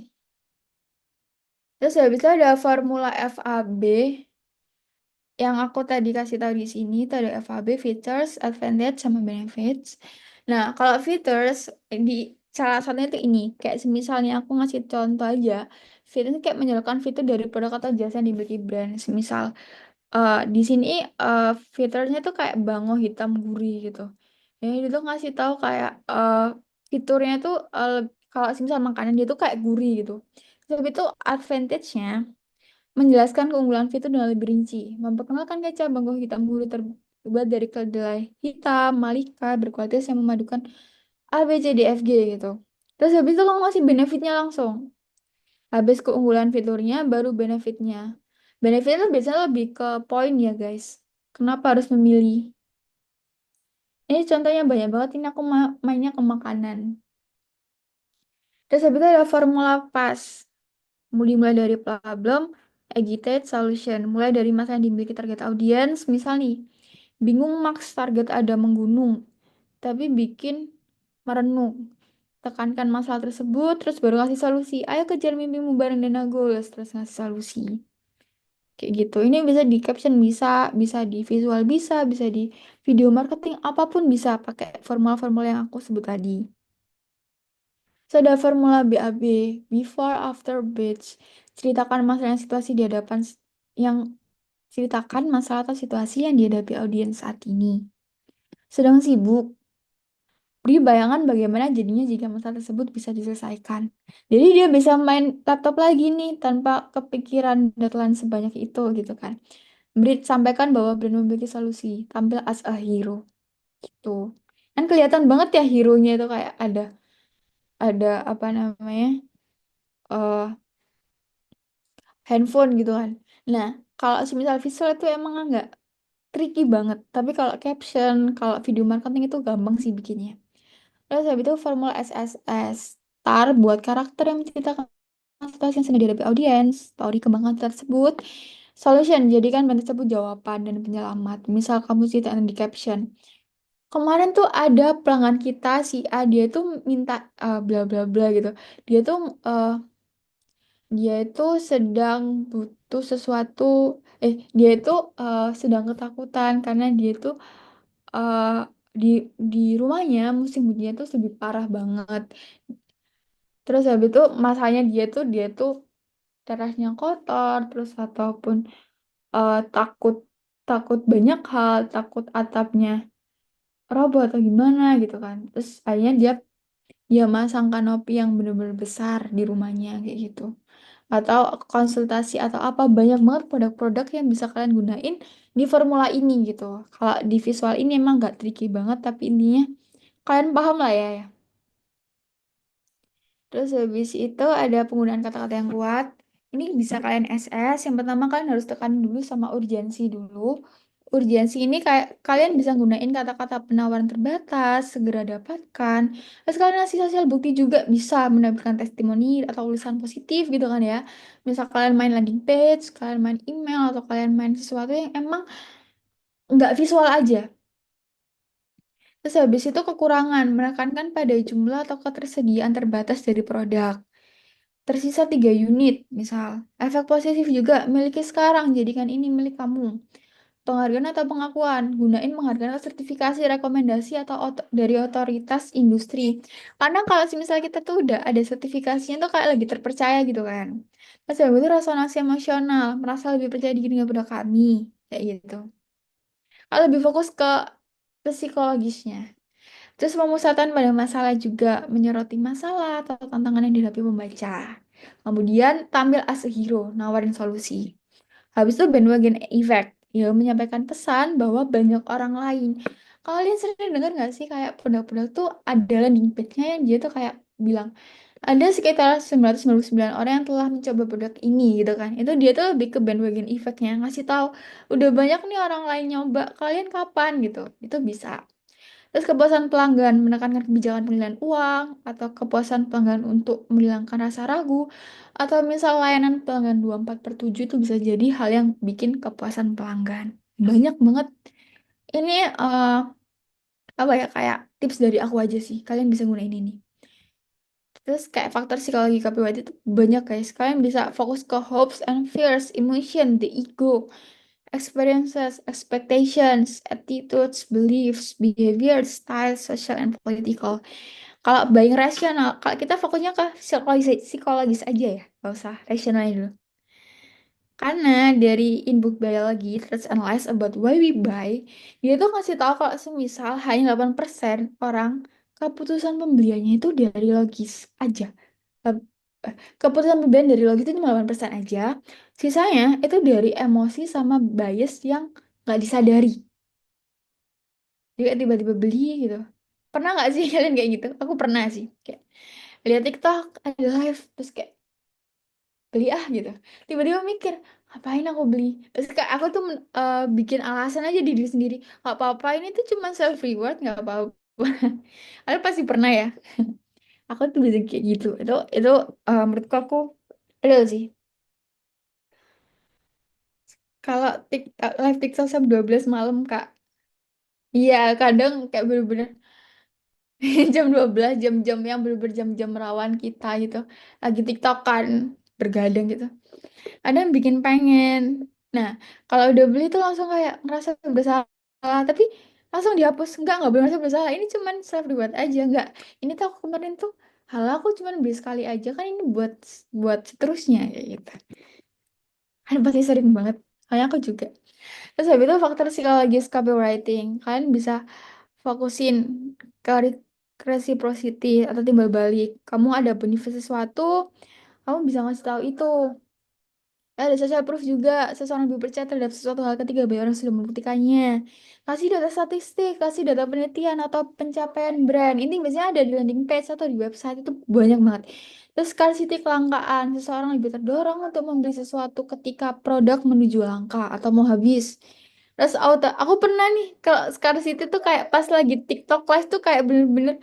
Terus habis itu ada formula FAB yang aku tadi kasih tahu di sini itu ada FAB, features, advantage, sama benefits. Nah, kalau features di salah satunya itu ini, kayak misalnya aku ngasih contoh aja, fitur itu kayak menjalankan fitur dari produk atau jasa yang dimiliki brand. Misal di sini eh, fiturnya tuh kayak bango hitam gurih gitu. Ya, itu tuh ngasih tahu kayak fiturnya tuh kalau misal makanan dia tuh kayak gurih gitu. Tapi itu advantage-nya menjelaskan keunggulan fitur dengan lebih rinci, memperkenalkan kaca bangku hitam gurih terbuat dari kedelai hitam, malika, berkualitas yang memadukan A, B, C, D, F, G gitu. Terus habis itu kamu ngasih benefitnya langsung. Habis keunggulan fiturnya, baru benefitnya. Benefitnya tuh biasanya lebih ke poin ya guys. Kenapa harus memilih? Ini contohnya banyak banget, ini aku mainnya ke makanan. Terus habis itu ada formula PAS. Mulai dari problem, agitate, solution. Mulai dari masalah yang dimiliki target audience. Misal nih, bingung maks target ada menggunung, tapi bikin merenung. Tekankan masalah tersebut, terus baru ngasih solusi. Ayo kejar mimpimu bareng Dana Goals, terus ngasih solusi. Kayak gitu. Ini bisa di caption, bisa, bisa di visual, bisa di video marketing, apapun bisa pakai formula-formula yang aku sebut tadi. So, ada formula BAB, before, after, batch. Ceritakan masalah yang situasi di hadapan yang ceritakan masalah atau situasi yang dihadapi audiens saat ini. Sedang sibuk, beri bayangan bagaimana jadinya jika masalah tersebut bisa diselesaikan. Jadi dia bisa main laptop lagi nih tanpa kepikiran deadline sebanyak itu gitu kan. Sampaikan bahwa brand memiliki solusi, tampil as a hero gitu. Kan kelihatan banget ya hero-nya itu kayak ada apa namanya? eh handphone gitu kan. Nah, kalau semisal visual itu emang agak tricky banget. Tapi kalau caption, kalau video marketing itu gampang sih bikinnya. Terus habis itu formula SSS. Star buat karakter yang menceritakan situasi yang sedang dihadapi audiens, story kembangan tersebut. Solution, jadikan bentuk tersebut jawaban dan penyelamat. Misal kamu ceritakan di caption. Kemarin tuh ada pelanggan kita si A, dia tuh minta bla bla bla gitu. Dia tuh eh, dia itu sedang butuh sesuatu, dia itu sedang ketakutan karena dia itu eh, di di rumahnya musim hujannya tuh lebih parah banget. Terus habis itu masalahnya dia tuh terasnya kotor, terus ataupun takut takut banyak hal, takut atapnya roboh atau gimana gitu kan. Terus akhirnya dia masang kanopi yang bener-bener besar di rumahnya kayak gitu. Atau konsultasi atau apa banyak banget produk-produk yang bisa kalian gunain di formula ini gitu. Kalau di visual ini emang nggak tricky banget tapi intinya kalian paham lah ya. Terus habis itu ada penggunaan kata-kata yang kuat. Ini bisa kalian SS. Yang pertama kalian harus tekan dulu sama urgensi dulu. Urgensi ini kayak kalian bisa gunain kata-kata penawaran terbatas, segera dapatkan. Terus kalian ngasih sosial bukti juga bisa menampilkan testimoni atau tulisan positif gitu kan ya. Misal kalian main landing page, kalian main email, atau kalian main sesuatu yang emang nggak visual aja. Terus habis itu kekurangan, menekankan pada jumlah atau ketersediaan terbatas dari produk. Tersisa 3 unit, misal. Efek positif juga, miliki sekarang, jadikan ini milik kamu. Penghargaan atau pengakuan, gunain penghargaan atau sertifikasi, rekomendasi atau dari otoritas industri. Karena kalau misalnya kita tuh udah ada sertifikasinya tuh kayak lagi terpercaya gitu kan. Terus habis itu resonansi emosional, merasa lebih percaya diri dengan produk kami, kayak gitu. Kalau lebih fokus ke psikologisnya. Terus pemusatan pada masalah juga, menyoroti masalah atau tantangan yang dihadapi pembaca. Kemudian tampil as a hero, nawarin solusi. Habis itu bandwagon effect, ya menyampaikan pesan bahwa banyak orang lain. Kalian sering dengar nggak sih kayak produk-produk tuh ada landing page-nya yang dia tuh kayak bilang ada sekitar 999 orang yang telah mencoba produk ini gitu kan. Itu dia tuh lebih ke bandwagon effect-nya, ngasih tahu udah banyak nih orang lain nyoba, kalian kapan gitu. Itu bisa. Terus kepuasan pelanggan menekankan kebijakan pengalihan uang atau kepuasan pelanggan untuk menghilangkan rasa ragu atau misal layanan pelanggan 24/7 itu bisa jadi hal yang bikin kepuasan pelanggan. Banyak banget. Ini apa ya kayak tips dari aku aja sih. Kalian bisa gunain ini. Terus kayak faktor psikologi copyright itu banyak guys. Kalian bisa fokus ke hopes and fears, emotion, the ego, experiences, expectations, attitudes, beliefs, behavior, style, social, and political. Kalau buying rasional, kalau kita fokusnya ke psikologis aja ya, nggak usah rasional dulu. Karena dari in-book biology, Let's Analyze About Why We Buy, dia tuh ngasih tahu kalau semisal hanya 8% orang keputusan pembeliannya itu dari logis aja. Eh, Keputusan pembelian dari logis itu cuma 8% aja. Sisanya itu dari emosi sama bias yang nggak disadari. Jadi kayak tiba-tiba beli gitu. Pernah nggak sih kalian kayak gitu? Aku pernah sih. Kayak lihat TikTok ada live terus kayak beli gitu. Tiba-tiba mikir ngapain aku beli. Terus kayak aku tuh bikin alasan aja di diri sendiri. Gak apa-apa ini tuh cuma self reward nggak apa-apa. Kalian pasti pernah ya. Aku tuh bisa kayak gitu. Itu menurutku aku real sih. Kalau TikTok, live TikTok jam 12 malam Kak. Iya, kadang kayak bener-bener jam 12 jam-jam yang bener-bener jam-jam rawan kita gitu. Lagi TikTokan, bergadang gitu. Ada yang bikin pengen. Nah, kalau udah beli tuh langsung kayak ngerasa bersalah, tapi langsung dihapus. Enggak boleh merasa bersalah. Ini cuman self reward aja, enggak. Ini tuh aku kemarin tuh, hal aku cuman beli sekali aja kan ini buat buat seterusnya kayak gitu. Kan pasti sering banget. Kayak aku juga. Terus habis itu faktor psikologis copywriting. Kalian bisa fokusin ke reciprocity atau timbal balik. Kamu ada benefit sesuatu, kamu bisa ngasih tahu itu. Ada social proof juga, seseorang lebih percaya terhadap sesuatu hal ketika banyak orang sudah membuktikannya. Kasih data statistik, kasih data penelitian atau pencapaian brand. Ini biasanya ada di landing page atau di website itu banyak banget. Terus scarcity kelangkaan, seseorang lebih terdorong untuk membeli sesuatu ketika produk menuju langka atau mau habis. Terus aku pernah nih kalau scarcity tuh kayak pas lagi TikTok live tuh kayak bener-bener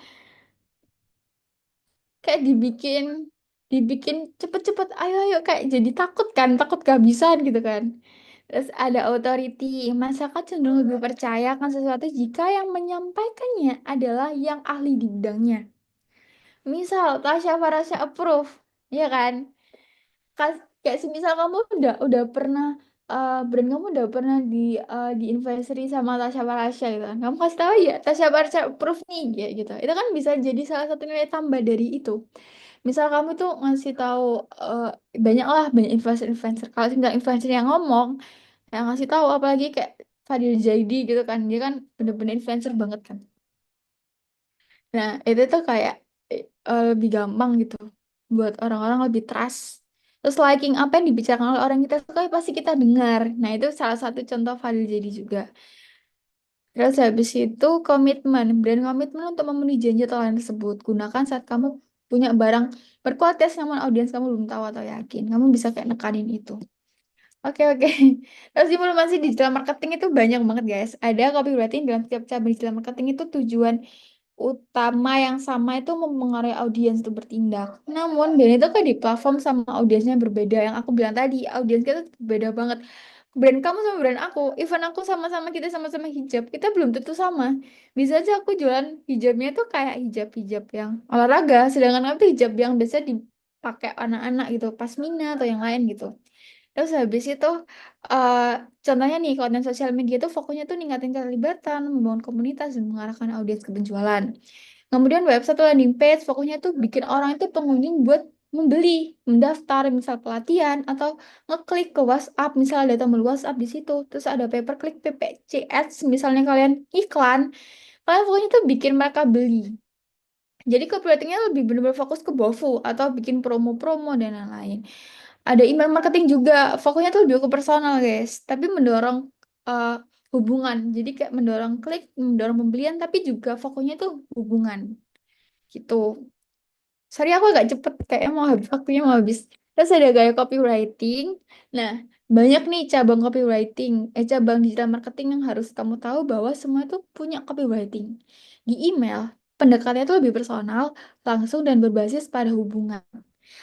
kayak dibikin dibikin cepet-cepet ayo kayak jadi takut kehabisan gitu kan. Terus ada authority, masyarakat cenderung lebih percaya akan sesuatu jika yang menyampaikannya adalah yang ahli di bidangnya. Misal Tasya Farasya approve, ya kan? Kayak semisal kamu udah pernah brand kamu udah pernah di advisory sama Tasya Farasya gitu kan. Kamu kasih tahu ya Tasya Farasya approve nih kayak gitu. Itu kan bisa jadi salah satu nilai tambah dari itu. Misal kamu tuh ngasih tahu eh, banyak influencer-influencer. Kalau misal influencer yang ngomong, yang ngasih tahu apalagi kayak Fadil Zaidi gitu kan. Dia kan bener-bener influencer banget kan. Nah, itu tuh kayak lebih gampang gitu buat orang-orang lebih trust. Terus liking apa yang dibicarakan oleh orang kita suka pasti kita dengar. Nah, itu salah satu contoh Fadil Zaidi juga. Terus habis itu komitmen, brand komitmen untuk memenuhi janji atau lain tersebut. Gunakan saat kamu punya barang berkualitas namun audiens kamu belum tahu atau yakin. Kamu bisa kayak nekanin itu. Oke. Terus implementasi digital marketing itu banyak banget guys. Ada copywriting dalam setiap cabang digital marketing itu tujuan utama yang sama itu mempengaruhi audiens untuk bertindak. Namun, brand itu kan di platform sama audiensnya berbeda. Yang aku bilang tadi, audiens kita tuh beda banget. Brand kamu sama brand aku, even aku sama-sama kita sama-sama hijab, kita belum tentu sama. Bisa aja aku jualan hijabnya tuh kayak hijab-hijab yang olahraga, sedangkan aku tuh hijab yang biasa dipakai anak-anak gitu, pasmina atau yang lain gitu. Terus habis itu, eh contohnya nih, konten sosial media tuh fokusnya tuh ningkatin keterlibatan, membangun komunitas, dan mengarahkan audiens ke penjualan. Kemudian website atau landing page, fokusnya tuh bikin orang itu pengunjung buat membeli, mendaftar, misal pelatihan, atau ngeklik ke WhatsApp, misal ada tombol WhatsApp di situ. Terus ada pay per click, PPC ads, misalnya kalian iklan, kalian pokoknya tuh bikin mereka beli. Jadi copywritingnya lebih benar-benar fokus ke BOFU atau bikin promo-promo dan lain-lain. Ada email marketing juga, fokusnya tuh lebih ke personal guys, tapi mendorong eh, hubungan. Jadi kayak mendorong klik, mendorong pembelian, tapi juga fokusnya tuh hubungan gitu. Sorry aku agak cepet, kayaknya mau habis, waktunya mau habis. Terus ada gaya copywriting. Nah, banyak nih cabang copywriting, cabang digital marketing yang harus kamu tahu bahwa semua itu punya copywriting. Di email, pendekatannya itu lebih personal, langsung dan berbasis pada hubungan.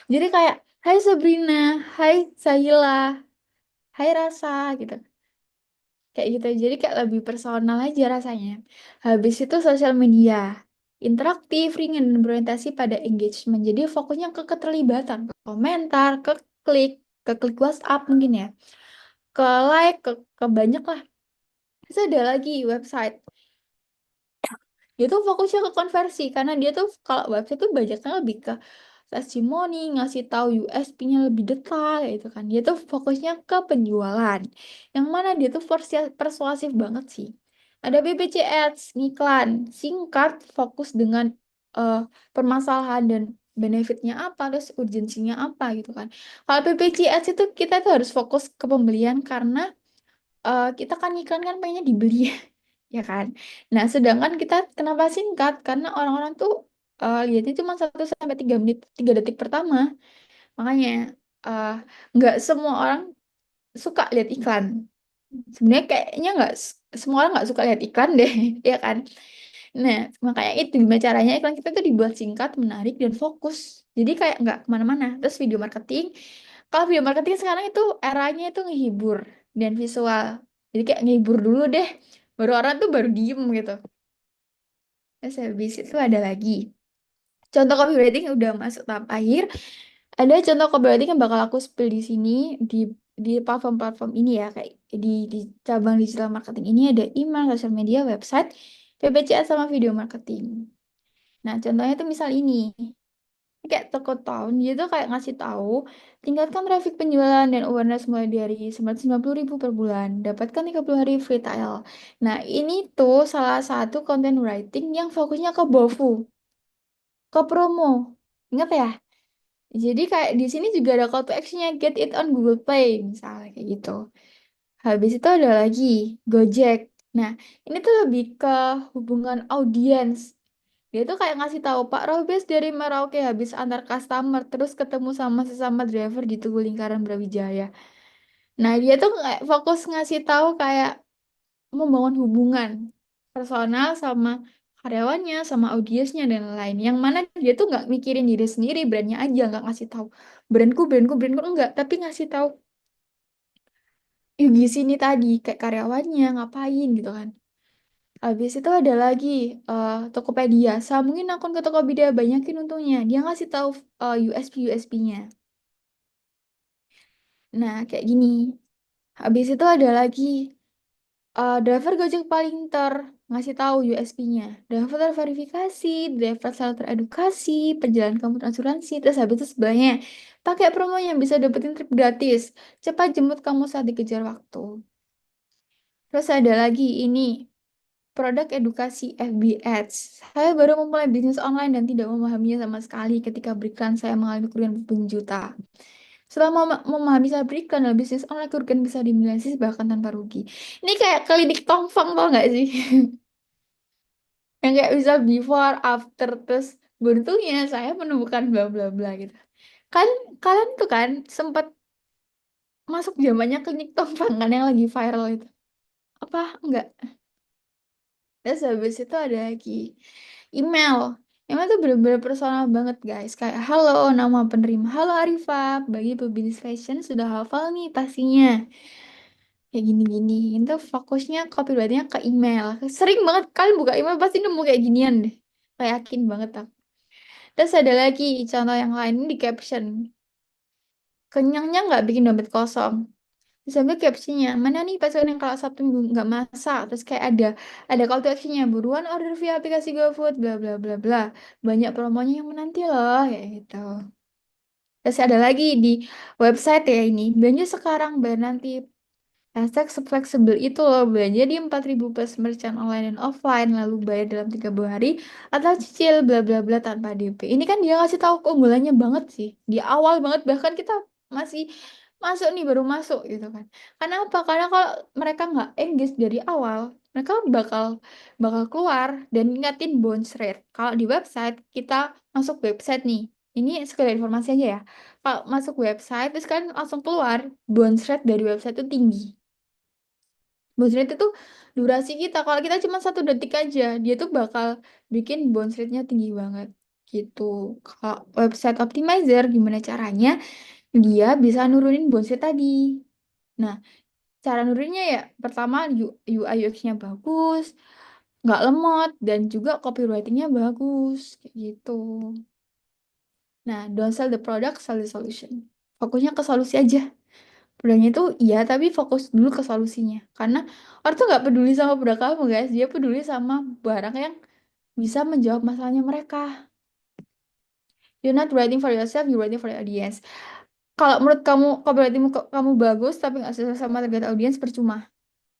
Jadi kayak, hai Sabrina, hai Sahila, hai Rasa gitu. Kayak gitu. Jadi kayak lebih personal aja rasanya. Habis itu sosial media. Interaktif, ringan, dan berorientasi pada engagement. Jadi fokusnya ke keterlibatan. Ke komentar, klik, ke klik WhatsApp mungkin ya. Ke like, ke banyak lah. Terus ada lagi website. Dia tuh fokusnya ke konversi. Karena dia tuh kalau website tuh banyaknya lebih ke testimoni, ngasih tahu USP-nya lebih detail gitu kan. Dia tuh fokusnya ke penjualan. Yang mana dia tuh persuasif banget sih. Ada PPC Ads, ngiklan, singkat, fokus dengan eh, permasalahan dan benefitnya apa, terus urgensinya apa gitu kan. Kalau PPC Ads itu kita tuh harus fokus ke pembelian karena kita kan iklan kan pengennya dibeli ya kan. Nah, sedangkan kita kenapa singkat? Karena orang-orang tuh lihatnya cuma 1 sampai 3 menit, 3 detik pertama. Makanya eh, nggak semua orang suka lihat iklan. Sebenarnya kayaknya nggak semua orang nggak suka lihat iklan deh, ya kan? Nah, makanya itu gimana caranya iklan kita tuh dibuat singkat, menarik, dan fokus. Jadi kayak nggak kemana-mana. Terus video marketing, kalau video marketing sekarang itu eranya itu ngehibur dan visual. Jadi kayak ngehibur dulu deh, baru orang tuh baru diem gitu. Terus habis itu ada lagi. Contoh copywriting yang udah masuk tahap akhir. Ada contoh copywriting yang bakal aku spill di sini di platform-platform ini ya, kayak di cabang digital marketing ini ada email, sosial media, website, PPCS sama video marketing. Nah, contohnya tuh misal ini. Kayak toko tahun dia tuh kayak ngasih tahu tingkatkan traffic penjualan dan awareness mulai dari 990.000 per bulan, dapatkan 30 hari free trial. Nah, ini tuh salah satu content writing yang fokusnya ke BOFU, ke promo. Ingat ya? Jadi kayak di sini juga ada call to actionnya, get it on Google Play misalnya kayak gitu. Habis itu ada lagi Gojek. Nah, ini tuh lebih ke hubungan audiens. Dia tuh kayak ngasih tahu Pak Robes dari Merauke habis antar customer terus ketemu sama sesama driver di Tugu Lingkaran Brawijaya. Nah, dia tuh kayak fokus ngasih tahu kayak membangun hubungan personal sama karyawannya, sama audiensnya dan lain. Yang mana dia tuh nggak mikirin diri sendiri, brandnya aja nggak ngasih tahu brandku enggak, tapi ngasih tahu yuk di sini tadi kayak karyawannya ngapain gitu kan. Habis itu ada lagi Tokopedia. Sambungin akun ke Tokopedia, banyakin untungnya. Dia ngasih tahu USP-nya. Nah, kayak gini. Habis itu ada lagi driver Gojek paling ngasih tahu USP-nya. Driver terverifikasi, driver selalu teredukasi, perjalanan kamu asuransi. Terus habis itu sebelahnya, pakai promo yang bisa dapetin trip gratis. Cepat jemput kamu saat dikejar waktu. Terus ada lagi ini. Produk edukasi FB Ads. Saya baru memulai bisnis online dan tidak memahaminya sama sekali. Ketika beriklan, saya mengalami kerugian berpuluh juta. Setelah memahami saya beriklan dalam bisnis online, kerugian bisa diminimalisir bahkan tanpa rugi. Ini kayak klinik tongfang, tau nggak sih? Yang kayak bisa before, after, terus beruntungnya saya menemukan bla bla bla gitu. Kan kalian tuh kan sempat masuk zamannya klinik tongfang kan yang lagi viral itu. Apa? Enggak. Terus habis itu ada lagi email. Email tuh bener-bener personal banget guys. Kayak halo nama penerima. Halo Arifah. Bagi pebisnis fashion sudah hafal nih pastinya. Kayak gini-gini. Itu fokusnya copywritingnya ke email. Sering banget kalian buka email pasti nemu kayak ginian deh. Kayak yakin banget aku. Terus ada lagi contoh yang lain ini di caption. Kenyangnya nggak bikin dompet kosong. Sambil captionnya, mana nih pasukan yang kalau Sabtu Minggu nggak masak. Terus kayak ada call to actionnya, buruan order via aplikasi GoFood, bla bla bla bla. Banyak promonya yang menanti loh, kayak gitu. Terus ada lagi di website ya ini, belanja sekarang bayar nanti. Hashtag fleksibel itu loh, belanja di 4.000 plus merchant online dan offline, lalu bayar dalam 30 hari, atau cicil bla bla bla tanpa DP. Ini kan dia ngasih tahu keunggulannya banget sih. Di awal banget, bahkan kita masih masuk nih, baru masuk gitu kan. Karena apa? Karena kalau mereka nggak engage dari awal, mereka bakal bakal keluar dan ingatin bounce rate. Kalau di website, kita masuk website nih. Ini sekedar informasi aja ya. Kalau masuk website, terus kan langsung keluar, bounce rate dari website itu tinggi. Bounce rate itu durasi kita. Kalau kita cuma 1 detik aja, dia tuh bakal bikin bounce rate-nya tinggi banget. Gitu. Kalau website optimizer, gimana caranya? Dia bisa nurunin bounce rate tadi. Nah, cara nuruninnya ya, pertama UI UX-nya bagus, nggak lemot, dan juga copywriting-nya bagus. Kayak gitu. Nah, don't sell the product, sell the solution. Fokusnya ke solusi aja. Produknya itu iya, tapi fokus dulu ke solusinya. Karena orang tuh nggak peduli sama produk kamu, guys. Dia peduli sama barang yang bisa menjawab masalahnya mereka. You're not writing for yourself, you're writing for your audience. Kalau menurut kamu, copywritingmu kamu bagus, tapi nggak sesuai sama target audience, percuma.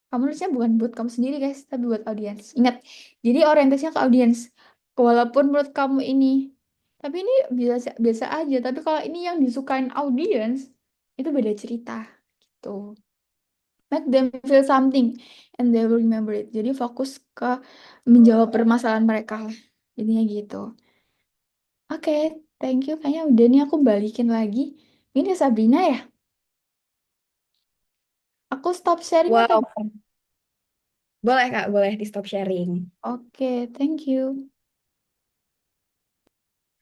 Kamu nulisnya bukan buat kamu sendiri, guys, tapi buat audience. Ingat, jadi orientasinya ke audience. Walaupun menurut kamu ini, tapi ini biasa biasa aja. Tapi kalau ini yang disukain audience, itu beda cerita. Gitu. Make them feel something and they will remember it. Jadi fokus ke menjawab permasalahan mereka lah. Jadinya gitu. Oke, thank you. Kayaknya udah nih aku balikin lagi. Ini Sabrina ya? Aku stop sharing atau Wow, gimana? boleh Kak, boleh di stop sharing. Oke, thank you.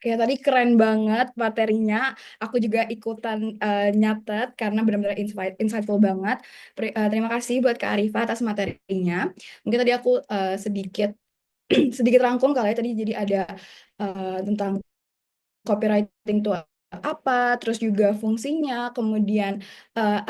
Oke, tadi keren banget materinya. Aku juga ikutan nyatet karena benar-benar insightful banget. Terima kasih buat Kak Arifa atas materinya. Mungkin tadi aku sedikit sedikit rangkum kali ya tadi jadi ada tentang copywriting itu apa, terus juga fungsinya, kemudian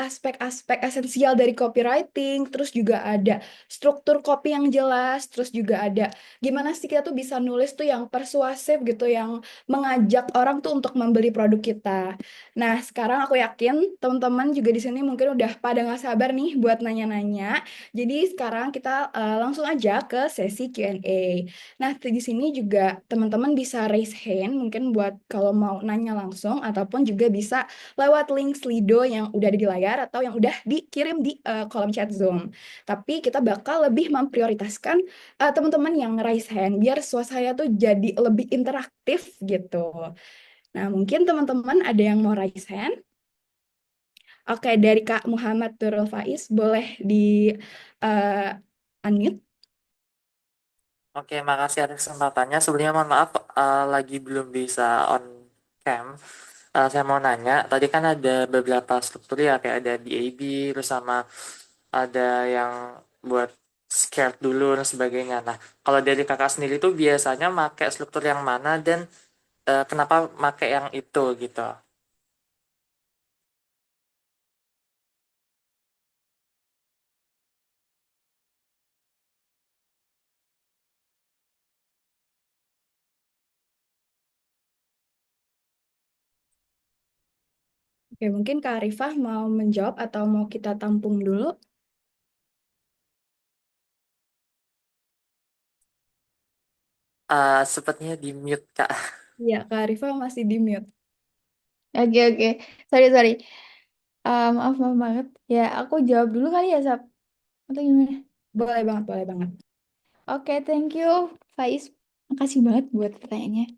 aspek-aspek esensial dari copywriting, terus juga ada struktur copy yang jelas, terus juga ada gimana sih kita tuh bisa nulis tuh yang persuasif gitu, yang mengajak orang tuh untuk membeli produk kita. Nah, sekarang aku yakin teman-teman juga di sini mungkin udah pada nggak sabar nih buat nanya-nanya. Jadi sekarang kita langsung aja ke sesi Q&A. Nah, di sini juga teman-teman bisa raise hand mungkin buat kalau mau nanya langsung ataupun juga bisa lewat link Slido yang udah ada di layar atau yang udah dikirim di kolom chat Zoom. Tapi kita bakal lebih memprioritaskan teman-teman yang raise hand biar suasana tuh jadi lebih interaktif gitu. Nah, mungkin teman-teman ada yang mau raise hand? Oke, dari Kak Muhammad Turul Faiz boleh di unmute. Oke, makasih atas kesempatannya. Sebelumnya mohon maaf, lagi belum bisa on cam. Saya mau nanya, tadi kan ada beberapa struktur ya, kayak ada BAB, terus sama ada yang buat scared dulu dan sebagainya. Nah, kalau dari kakak sendiri tuh biasanya pakai struktur yang mana dan kenapa pakai yang itu gitu? Oke, mungkin Kak Arifah mau menjawab atau mau kita tampung dulu? Sepertinya di mute, Kak. Iya, Kak Arifah masih di mute. Oke, oke. Sorry, sorry. Maaf, maaf banget. Ya, aku jawab dulu kali ya, Sab. Atau gimana? Boleh banget, boleh banget. Oke, thank you, Faiz. Makasih banget buat pertanyaannya.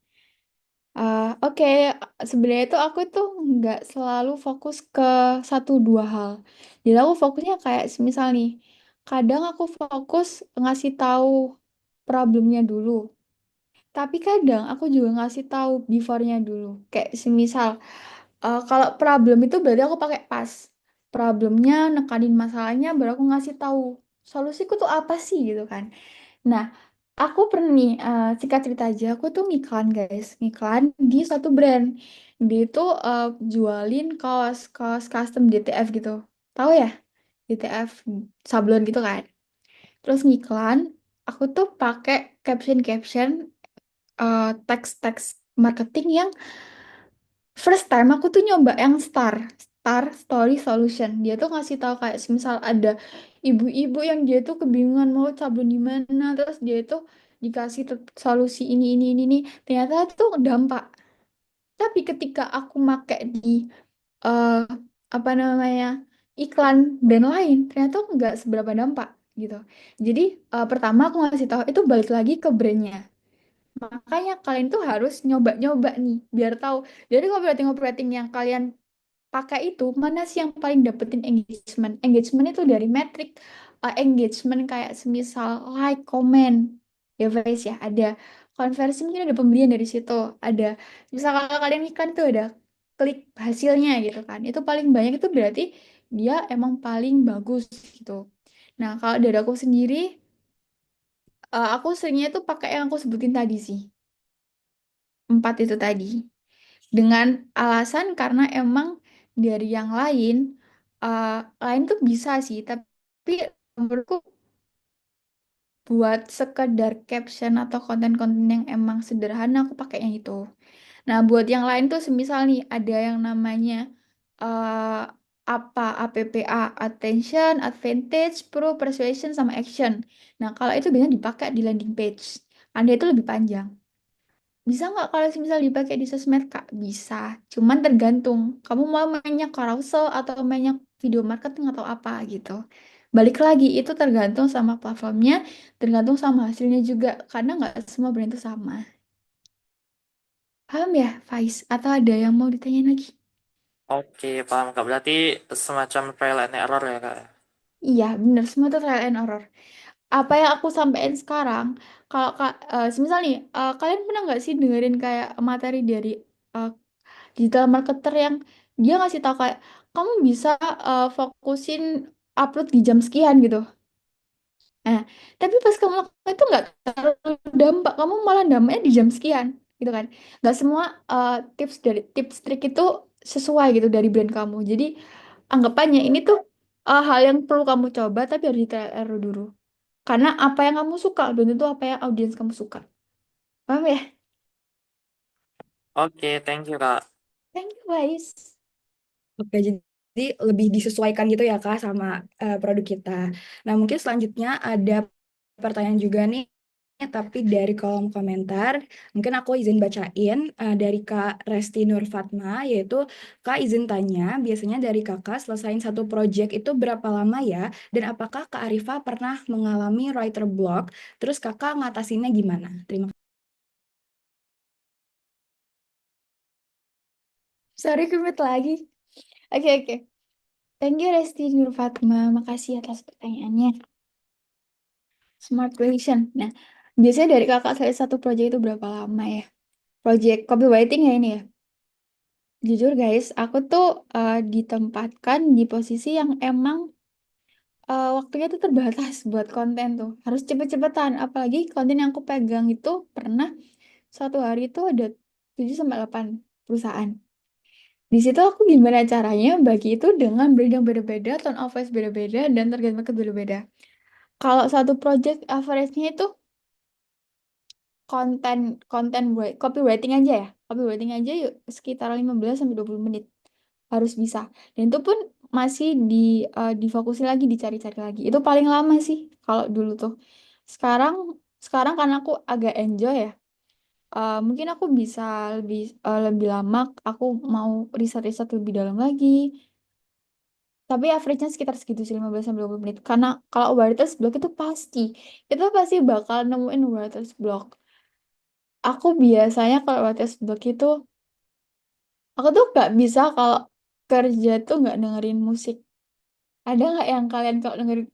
Oke, sebenarnya itu aku tuh nggak selalu fokus ke 1 2 hal. Jadi aku fokusnya kayak semisal nih, kadang aku fokus ngasih tahu problemnya dulu. Tapi kadang aku juga ngasih tahu before-nya dulu. Kayak semisal, kalau problem itu berarti aku pakai pas. Problemnya, nekanin masalahnya, baru aku ngasih tahu solusiku tuh apa sih gitu kan. Nah, aku pernah nih, singkat cerita aja, aku tuh ngiklan guys, ngiklan di satu brand. Dia itu jualin kaos, kaos custom DTF gitu. Tahu ya? DTF sablon gitu kan. Terus ngiklan, aku tuh pakai caption-caption, teks-teks marketing yang first time aku tuh nyoba yang star. Star Story Solution. Dia tuh ngasih tahu kayak misal ada ibu-ibu yang dia tuh kebingungan mau sablon di mana, terus dia tuh dikasih solusi ini. Ternyata itu tuh dampak. Tapi ketika aku make di eh, apa namanya iklan dan lain, ternyata nggak seberapa dampak gitu. Jadi pertama aku ngasih tahu itu balik lagi ke brandnya. Makanya kalian tuh harus nyoba-nyoba nih biar tahu. Jadi operating yang kalian pakai itu mana sih yang paling dapetin engagement? Engagement itu dari metrik engagement kayak semisal like, comment, ya guys ya. Ada konversi mungkin ada pembelian dari situ. Ada misal kalau kalian iklan tuh ada klik hasilnya gitu kan. Itu paling banyak itu berarti dia emang paling bagus gitu. Nah kalau dari aku sendiri, aku seringnya tuh pakai yang aku sebutin tadi sih. 4 itu tadi. Dengan alasan karena emang dari yang lain, eh, lain tuh bisa sih, tapi menurutku buat sekedar caption atau konten-konten yang emang sederhana aku pakai yang itu. Nah, buat yang lain tuh semisal nih ada yang namanya eh APPA, attention, advantage, pro, persuasion, sama action. Nah, kalau itu biasanya dipakai di landing page. Karena itu lebih panjang. Bisa nggak kalau misal dipakai di sosmed, Kak? Bisa. Cuman tergantung. Kamu mau mainnya carousel atau mainnya video marketing atau apa gitu. Balik lagi, itu tergantung sama platformnya, tergantung sama hasilnya juga. Karena nggak semua brand itu sama. Paham ya, Faiz? Atau ada yang mau ditanyain lagi? Oke, paham Kak. Berarti semacam trial and error ya Kak? Iya, bener. Semua itu trial and error. Apa yang aku sampaikan sekarang, kalau semisal nih, kalian pernah nggak sih dengerin kayak materi dari eh, digital marketer yang dia ngasih tahu kayak kamu bisa fokusin upload di jam sekian gitu. Nah, tapi pas kamu lakukan itu nggak terlalu dampak, kamu malah dampaknya di jam sekian gitu kan. Nggak semua tips trik itu sesuai gitu dari brand kamu. Jadi anggapannya ini tuh hal yang perlu kamu coba tapi harus di trial error dulu. Karena apa yang kamu suka belum tentu apa yang audiens kamu suka. Paham ya? Oke, thank you Kak. Thank you guys. Oke, jadi lebih disesuaikan gitu ya Kak sama produk kita. Nah, mungkin selanjutnya ada pertanyaan juga nih, tapi dari kolom komentar. Mungkin aku izin bacain dari Kak Resti Nur Fatma, yaitu Kak izin tanya, biasanya dari Kakak selesain satu project itu berapa lama ya? Dan apakah Kak Arifa pernah mengalami writer block? Terus Kakak ngatasinnya gimana? Terima kasih. Sorry, kumit lagi. Oke, oke. Thank you Resti Nur Fatma. Makasih atas pertanyaannya. Smart question. Nah, biasanya dari kakak saya satu project itu berapa lama ya? Project copywriting ya ini ya. Jujur guys, aku tuh ditempatkan di posisi yang emang waktunya tuh terbatas buat konten tuh. Harus cepet-cepetan. Apalagi konten yang aku pegang itu pernah satu hari itu ada 7 sampai 8 perusahaan. Di situ aku gimana caranya bagi itu dengan brand yang beda-beda, tone of voice beda-beda, dan target market beda-beda. Kalau satu project average-nya itu konten konten copywriting aja ya. Copywriting aja yuk sekitar 15 sampai 20 menit harus bisa. Dan itu pun masih difokusin lagi, dicari-cari lagi. Itu paling lama sih kalau dulu tuh. Sekarang sekarang karena aku agak enjoy ya. Mungkin aku bisa lebih lama, aku mau riset-riset lebih dalam lagi. Tapi average-nya sekitar segitu sih 15 sampai 20 menit. Karena kalau writers block itu pasti bakal nemuin writers block. Aku biasanya kalau writers block itu, aku tuh gak bisa kalau kerja tuh nggak dengerin musik. Ada nggak yang kalian kalau dengerin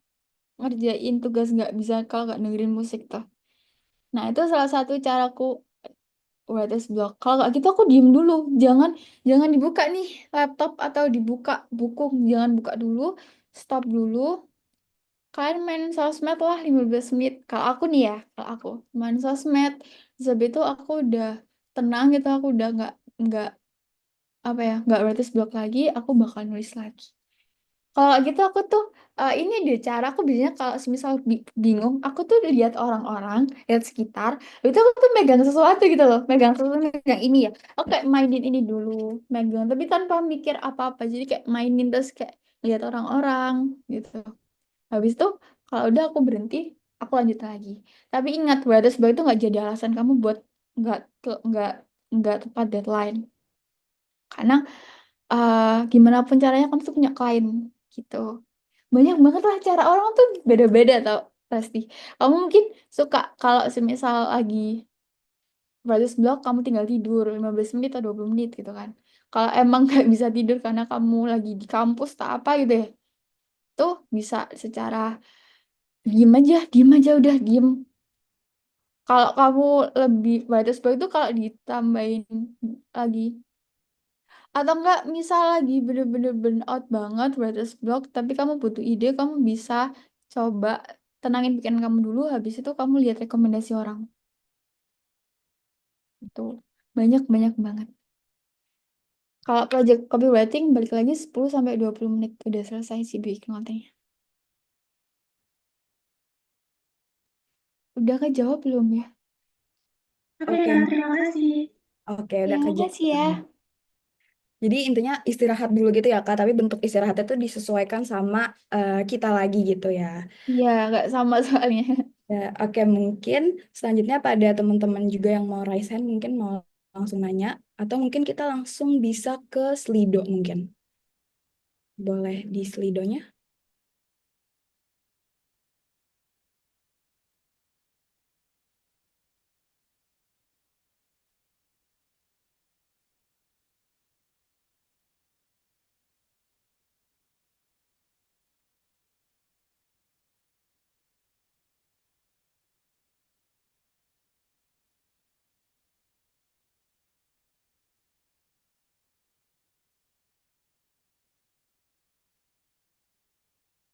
ngerjain tugas nggak bisa kalau nggak dengerin musik tuh? Nah itu salah satu caraku writers block. Kalau nggak gitu aku diem dulu. Jangan jangan dibuka nih laptop atau dibuka buku. Jangan buka dulu. Stop dulu. Kalian main sosmed lah 15 menit. Kalau aku nih ya, kalau aku main sosmed, terus habis itu aku udah tenang gitu, aku udah nggak apa ya, nggak writers block lagi, aku bakal nulis lagi. Kalau gitu aku tuh ini deh cara aku biasanya kalau misal bingung, aku tuh lihat orang-orang, lihat sekitar, itu aku tuh megang sesuatu gitu loh, megang sesuatu, megang ini ya. Aku kayak mainin ini dulu, megang, tapi tanpa mikir apa-apa. Jadi kayak mainin terus kayak lihat orang-orang gitu. Habis itu kalau udah aku berhenti, aku lanjut lagi. Tapi ingat, batas itu nggak jadi alasan kamu buat nggak nggak nggak tepat deadline. Karena gimana pun caranya kamu tuh punya klien gitu. Banyak banget lah cara orang tuh beda-beda tau pasti. Kamu mungkin suka kalau semisal lagi writer's block kamu tinggal tidur 15 menit atau 20 menit gitu kan. Kalau emang nggak bisa tidur karena kamu lagi di kampus tak apa gitu ya. Tuh bisa secara diem aja udah diem. Kalau kamu lebih writer's block itu kalau ditambahin lagi atau enggak misal lagi bener-bener burn out banget writer's block tapi kamu butuh ide, kamu bisa coba tenangin pikiran kamu dulu, habis itu kamu lihat rekomendasi orang. Itu banyak banyak banget. Kalau project copywriting balik lagi 10 sampai 20 menit udah selesai sih bikin kontennya. Udah kejawab belum ya? Oke, Oke, Kak, terima kasih. oke Ya, udah makasih ya. kejawab. Jadi intinya istirahat dulu gitu ya Kak, tapi bentuk istirahatnya itu disesuaikan sama kita lagi gitu ya. Iya, nggak sama soalnya. Ya, oke mungkin selanjutnya pada teman-teman juga yang mau raise hand mungkin mau langsung nanya atau mungkin kita langsung bisa ke Slido mungkin. Boleh di Slidonya?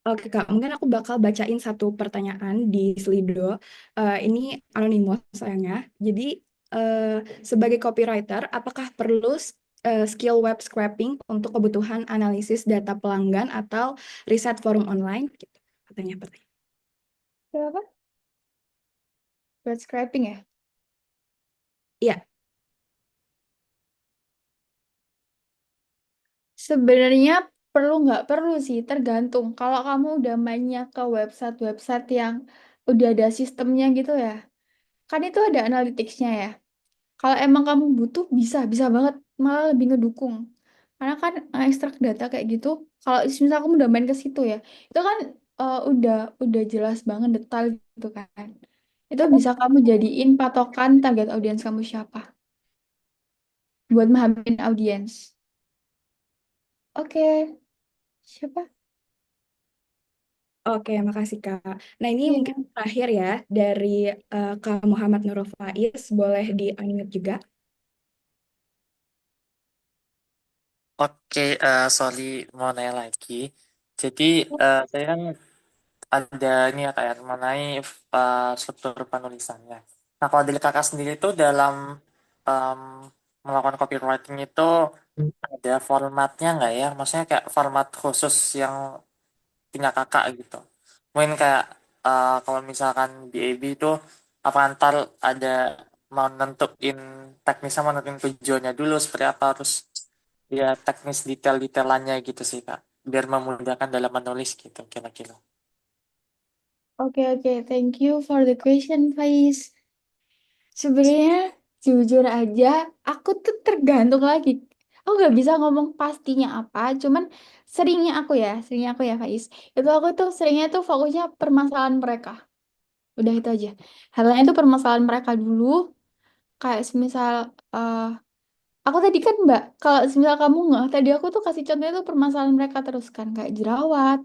Oke Kak, mungkin aku bakal bacain satu pertanyaan di Slido. Ini anonimus sayangnya. Jadi eh, sebagai copywriter, apakah perlu skill web scraping untuk kebutuhan analisis data pelanggan atau riset forum online? Gitu. Pertanyaan. Berapa? Buat scraping ya? Iya, Sebenarnya perlu nggak perlu sih, tergantung. Kalau kamu udah mainnya ke website-website yang udah ada sistemnya gitu ya, kan itu ada analytics-nya ya. Kalau emang kamu butuh, bisa banget, malah lebih ngedukung. Karena kan ekstrak data kayak gitu, kalau misal kamu udah main ke situ ya, itu kan udah jelas banget detail gitu kan. Itu bisa kamu jadiin patokan target audiens kamu siapa, buat memahami audiens. Oke, siapa? oke, makasih Kak. Nah ini mungkin Iya. terakhir ya dari Kak Muhammad Nurul Faiz, boleh di-unmute juga. Oke, sorry mau nanya lagi. Jadi saya kan ada ini ya kayak mengenai struktur penulisannya. Nah, kalau dari kakak sendiri itu dalam em, melakukan copywriting itu ada formatnya nggak ya? Maksudnya kayak format khusus yang punya kakak gitu. Mungkin kayak kalau misalkan di AB itu apa ntar ada mau nentuin teknisnya, mau nentuin tujuannya dulu seperti apa, harus ya teknis detail-detailannya gitu sih Kak. Biar memudahkan dalam menulis gitu kira-kira. Oke, thank you for the question, Faiz. Sebenarnya jujur aja, aku tuh tergantung lagi. Aku nggak bisa ngomong pastinya apa, cuman seringnya aku ya, Faiz. Itu aku tuh seringnya tuh fokusnya permasalahan mereka. Udah itu aja. Hal lain itu permasalahan mereka dulu. Kayak semisal, eh aku tadi kan Mbak, kalau semisal kamu nggak, tadi aku tuh kasih contohnya tuh permasalahan mereka terus kan, kayak jerawat,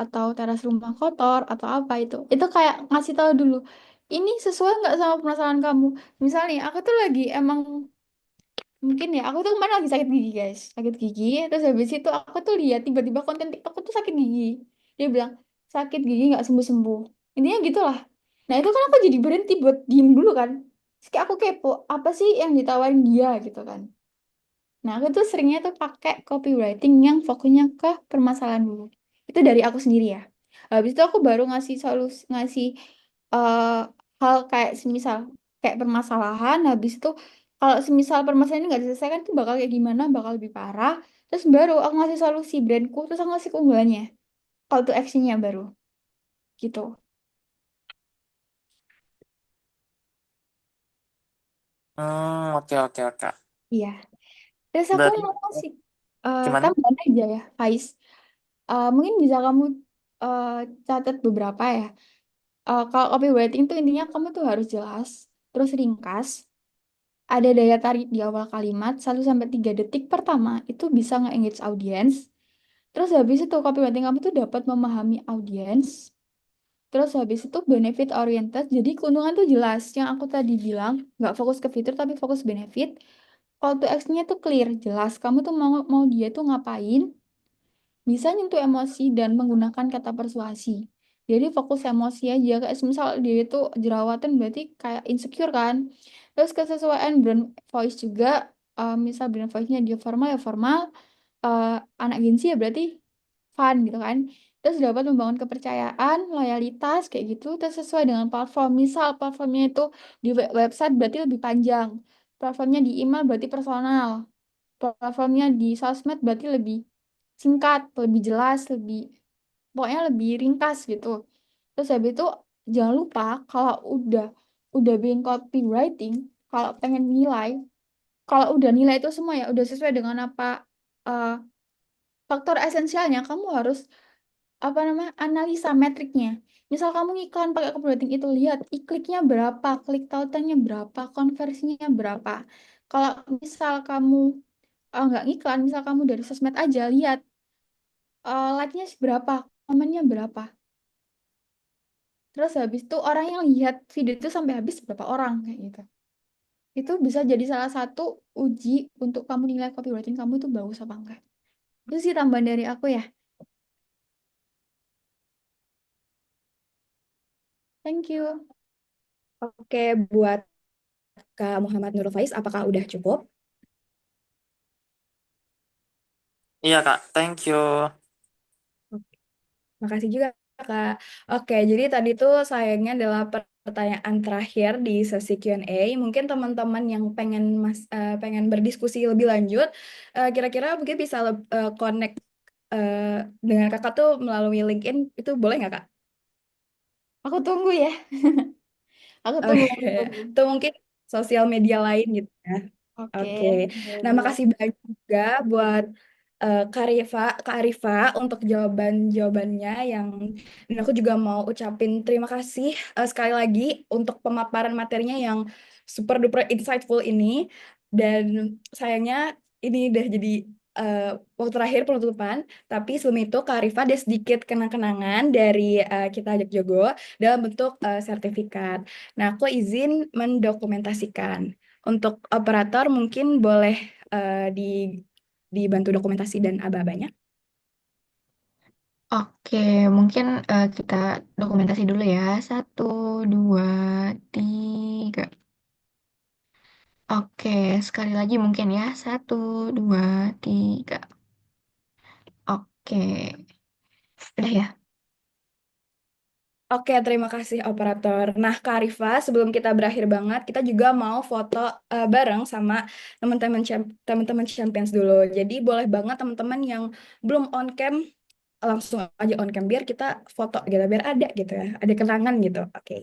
atau teras rumah kotor atau apa itu kayak ngasih tahu dulu ini sesuai nggak sama permasalahan kamu. Misalnya aku tuh lagi emang mungkin ya aku tuh kemarin lagi sakit gigi guys, sakit gigi, terus habis itu aku tuh lihat tiba-tiba konten TikTok aku tuh sakit gigi, dia bilang sakit gigi nggak sembuh-sembuh, intinya gitulah. Nah itu kan aku jadi berhenti buat diem dulu kan. Terus kayak aku kepo apa sih yang ditawarin dia gitu kan. Nah aku tuh seringnya tuh pakai copywriting yang fokusnya ke permasalahan dulu. Itu dari aku sendiri ya. Habis itu aku baru ngasih eh, hal kayak semisal kayak permasalahan. Habis itu kalau semisal permasalahan ini nggak diselesaikan itu bakal kayak gimana, bakal lebih parah. Terus baru aku ngasih solusi brandku, terus aku ngasih keunggulannya. Call to actionnya baru gitu. Oke oke oke. Iya. Terus aku Berarti mau ngasih gimana? tambahan aja ya, Faiz. Mungkin bisa kamu eh, catat beberapa ya. Kalau copywriting tuh intinya kamu tuh harus jelas, terus ringkas, ada daya tarik di awal kalimat, 1 sampai 3 detik pertama itu bisa nge-engage audience. Terus habis itu copywriting kamu tuh dapat memahami audience. Terus habis itu benefit oriented, jadi keuntungan tuh jelas. Yang aku tadi bilang, nggak fokus ke fitur tapi fokus benefit. Call to action-nya tuh clear, jelas. Kamu tuh mau mau dia tuh ngapain, bisa nyentuh emosi dan menggunakan kata persuasi. Jadi fokus emosi aja. Kayak misal dia itu jerawatan berarti kayak insecure kan. Terus kesesuaian brand voice juga. Misal brand voice-nya dia formal ya formal. eh, Anak gengsi ya berarti fun gitu kan. Terus dapat membangun kepercayaan, loyalitas kayak gitu. Terus sesuai dengan platform. Misal platformnya itu di website berarti lebih panjang. Platformnya di email berarti personal. Platformnya di sosmed berarti lebih singkat, lebih jelas, lebih pokoknya lebih ringkas gitu. Terus habis itu jangan lupa kalau udah bikin copywriting, kalau pengen nilai, kalau udah nilai itu semua ya udah sesuai dengan apa eh, faktor esensialnya, kamu harus apa namanya analisa metriknya. Misal kamu iklan pakai copywriting itu lihat kliknya berapa, klik tautannya berapa, konversinya berapa. Kalau misal kamu nggak ngiklan, misal kamu dari sosmed aja lihat like-nya berapa, komennya berapa. Terus habis itu orang yang lihat video itu sampai habis berapa orang kayak gitu. Itu bisa jadi salah satu uji untuk kamu nilai copywriting kamu itu bagus apa enggak. Itu sih tambahan dari aku ya. Thank you. Oke, buat Kak Muhammad Nurul Faiz, apakah udah cukup? Iya Kak, thank you. Makasih juga, Kak. Oke, jadi tadi tuh sayangnya adalah pertanyaan terakhir di sesi Q&A. Mungkin teman-teman yang pengen berdiskusi lebih lanjut, kira-kira mungkin bisa connect eh, dengan Kakak tuh melalui LinkedIn, itu boleh nggak, Kak? Aku tunggu ya. Aku Oke, tunggu, aku tunggu. atau mungkin sosial media lain gitu ya. Oke, Oke, nah boleh. makasih banyak juga buat Kak Arifa untuk jawaban-jawabannya yang dan aku juga mau ucapin terima kasih sekali lagi untuk pemaparan materinya yang super duper insightful ini dan sayangnya ini udah jadi eh, waktu terakhir penutupan, tapi sebelum itu Kak Arifa ada sedikit kenang-kenangan dari kita Ajak Jogo dalam bentuk sertifikat. Nah, aku izin mendokumentasikan. Untuk operator mungkin boleh dibantu dokumentasi dan aba-abanya. Oke, mungkin kita dokumentasi dulu ya. 1, 2, 3. Oke, sekali lagi mungkin ya. 1, 2, 3. Oke, udah ya. Oke, terima kasih operator. Nah, Kak Arifa, sebelum kita berakhir banget, kita juga mau foto bareng sama teman-teman Champions dulu. Jadi boleh banget teman-teman yang belum on cam langsung aja on cam biar kita foto gitu, biar ada gitu ya, ada kenangan gitu. Oke.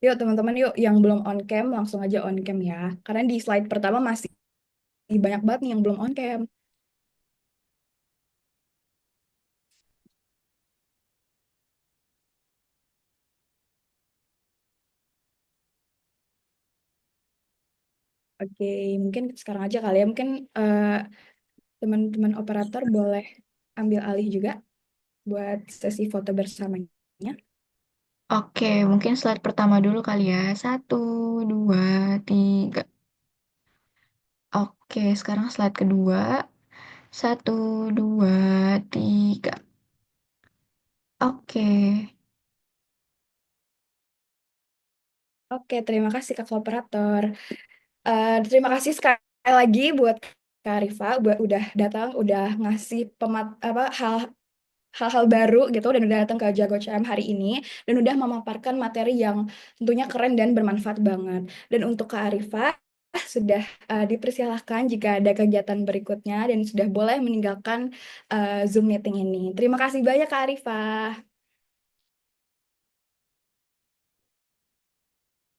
Yuk teman-teman yuk yang belum on cam langsung aja on cam ya. Karena di slide pertama masih banyak banget nih yang belum on cam. Oke, mungkin sekarang aja kali ya. Mungkin teman-teman operator boleh ambil alih juga buat sesi foto bersamanya. Oke, mungkin slide pertama dulu kali ya. 1, 2, 3. Oke, sekarang slide kedua. 1, 2, 3. Oke. Oke, terima kasih Kak Kooperator. Terima kasih sekali lagi buat Kak Rifa, udah datang, udah ngasih hal-hal baru gitu, dan udah datang ke Jago CM hari ini, dan udah memaparkan materi yang tentunya keren dan bermanfaat banget. Dan untuk Kak Arifa, sudah dipersilahkan jika ada kegiatan berikutnya dan sudah boleh meninggalkan Zoom meeting ini. Terima kasih banyak Kak Arifa.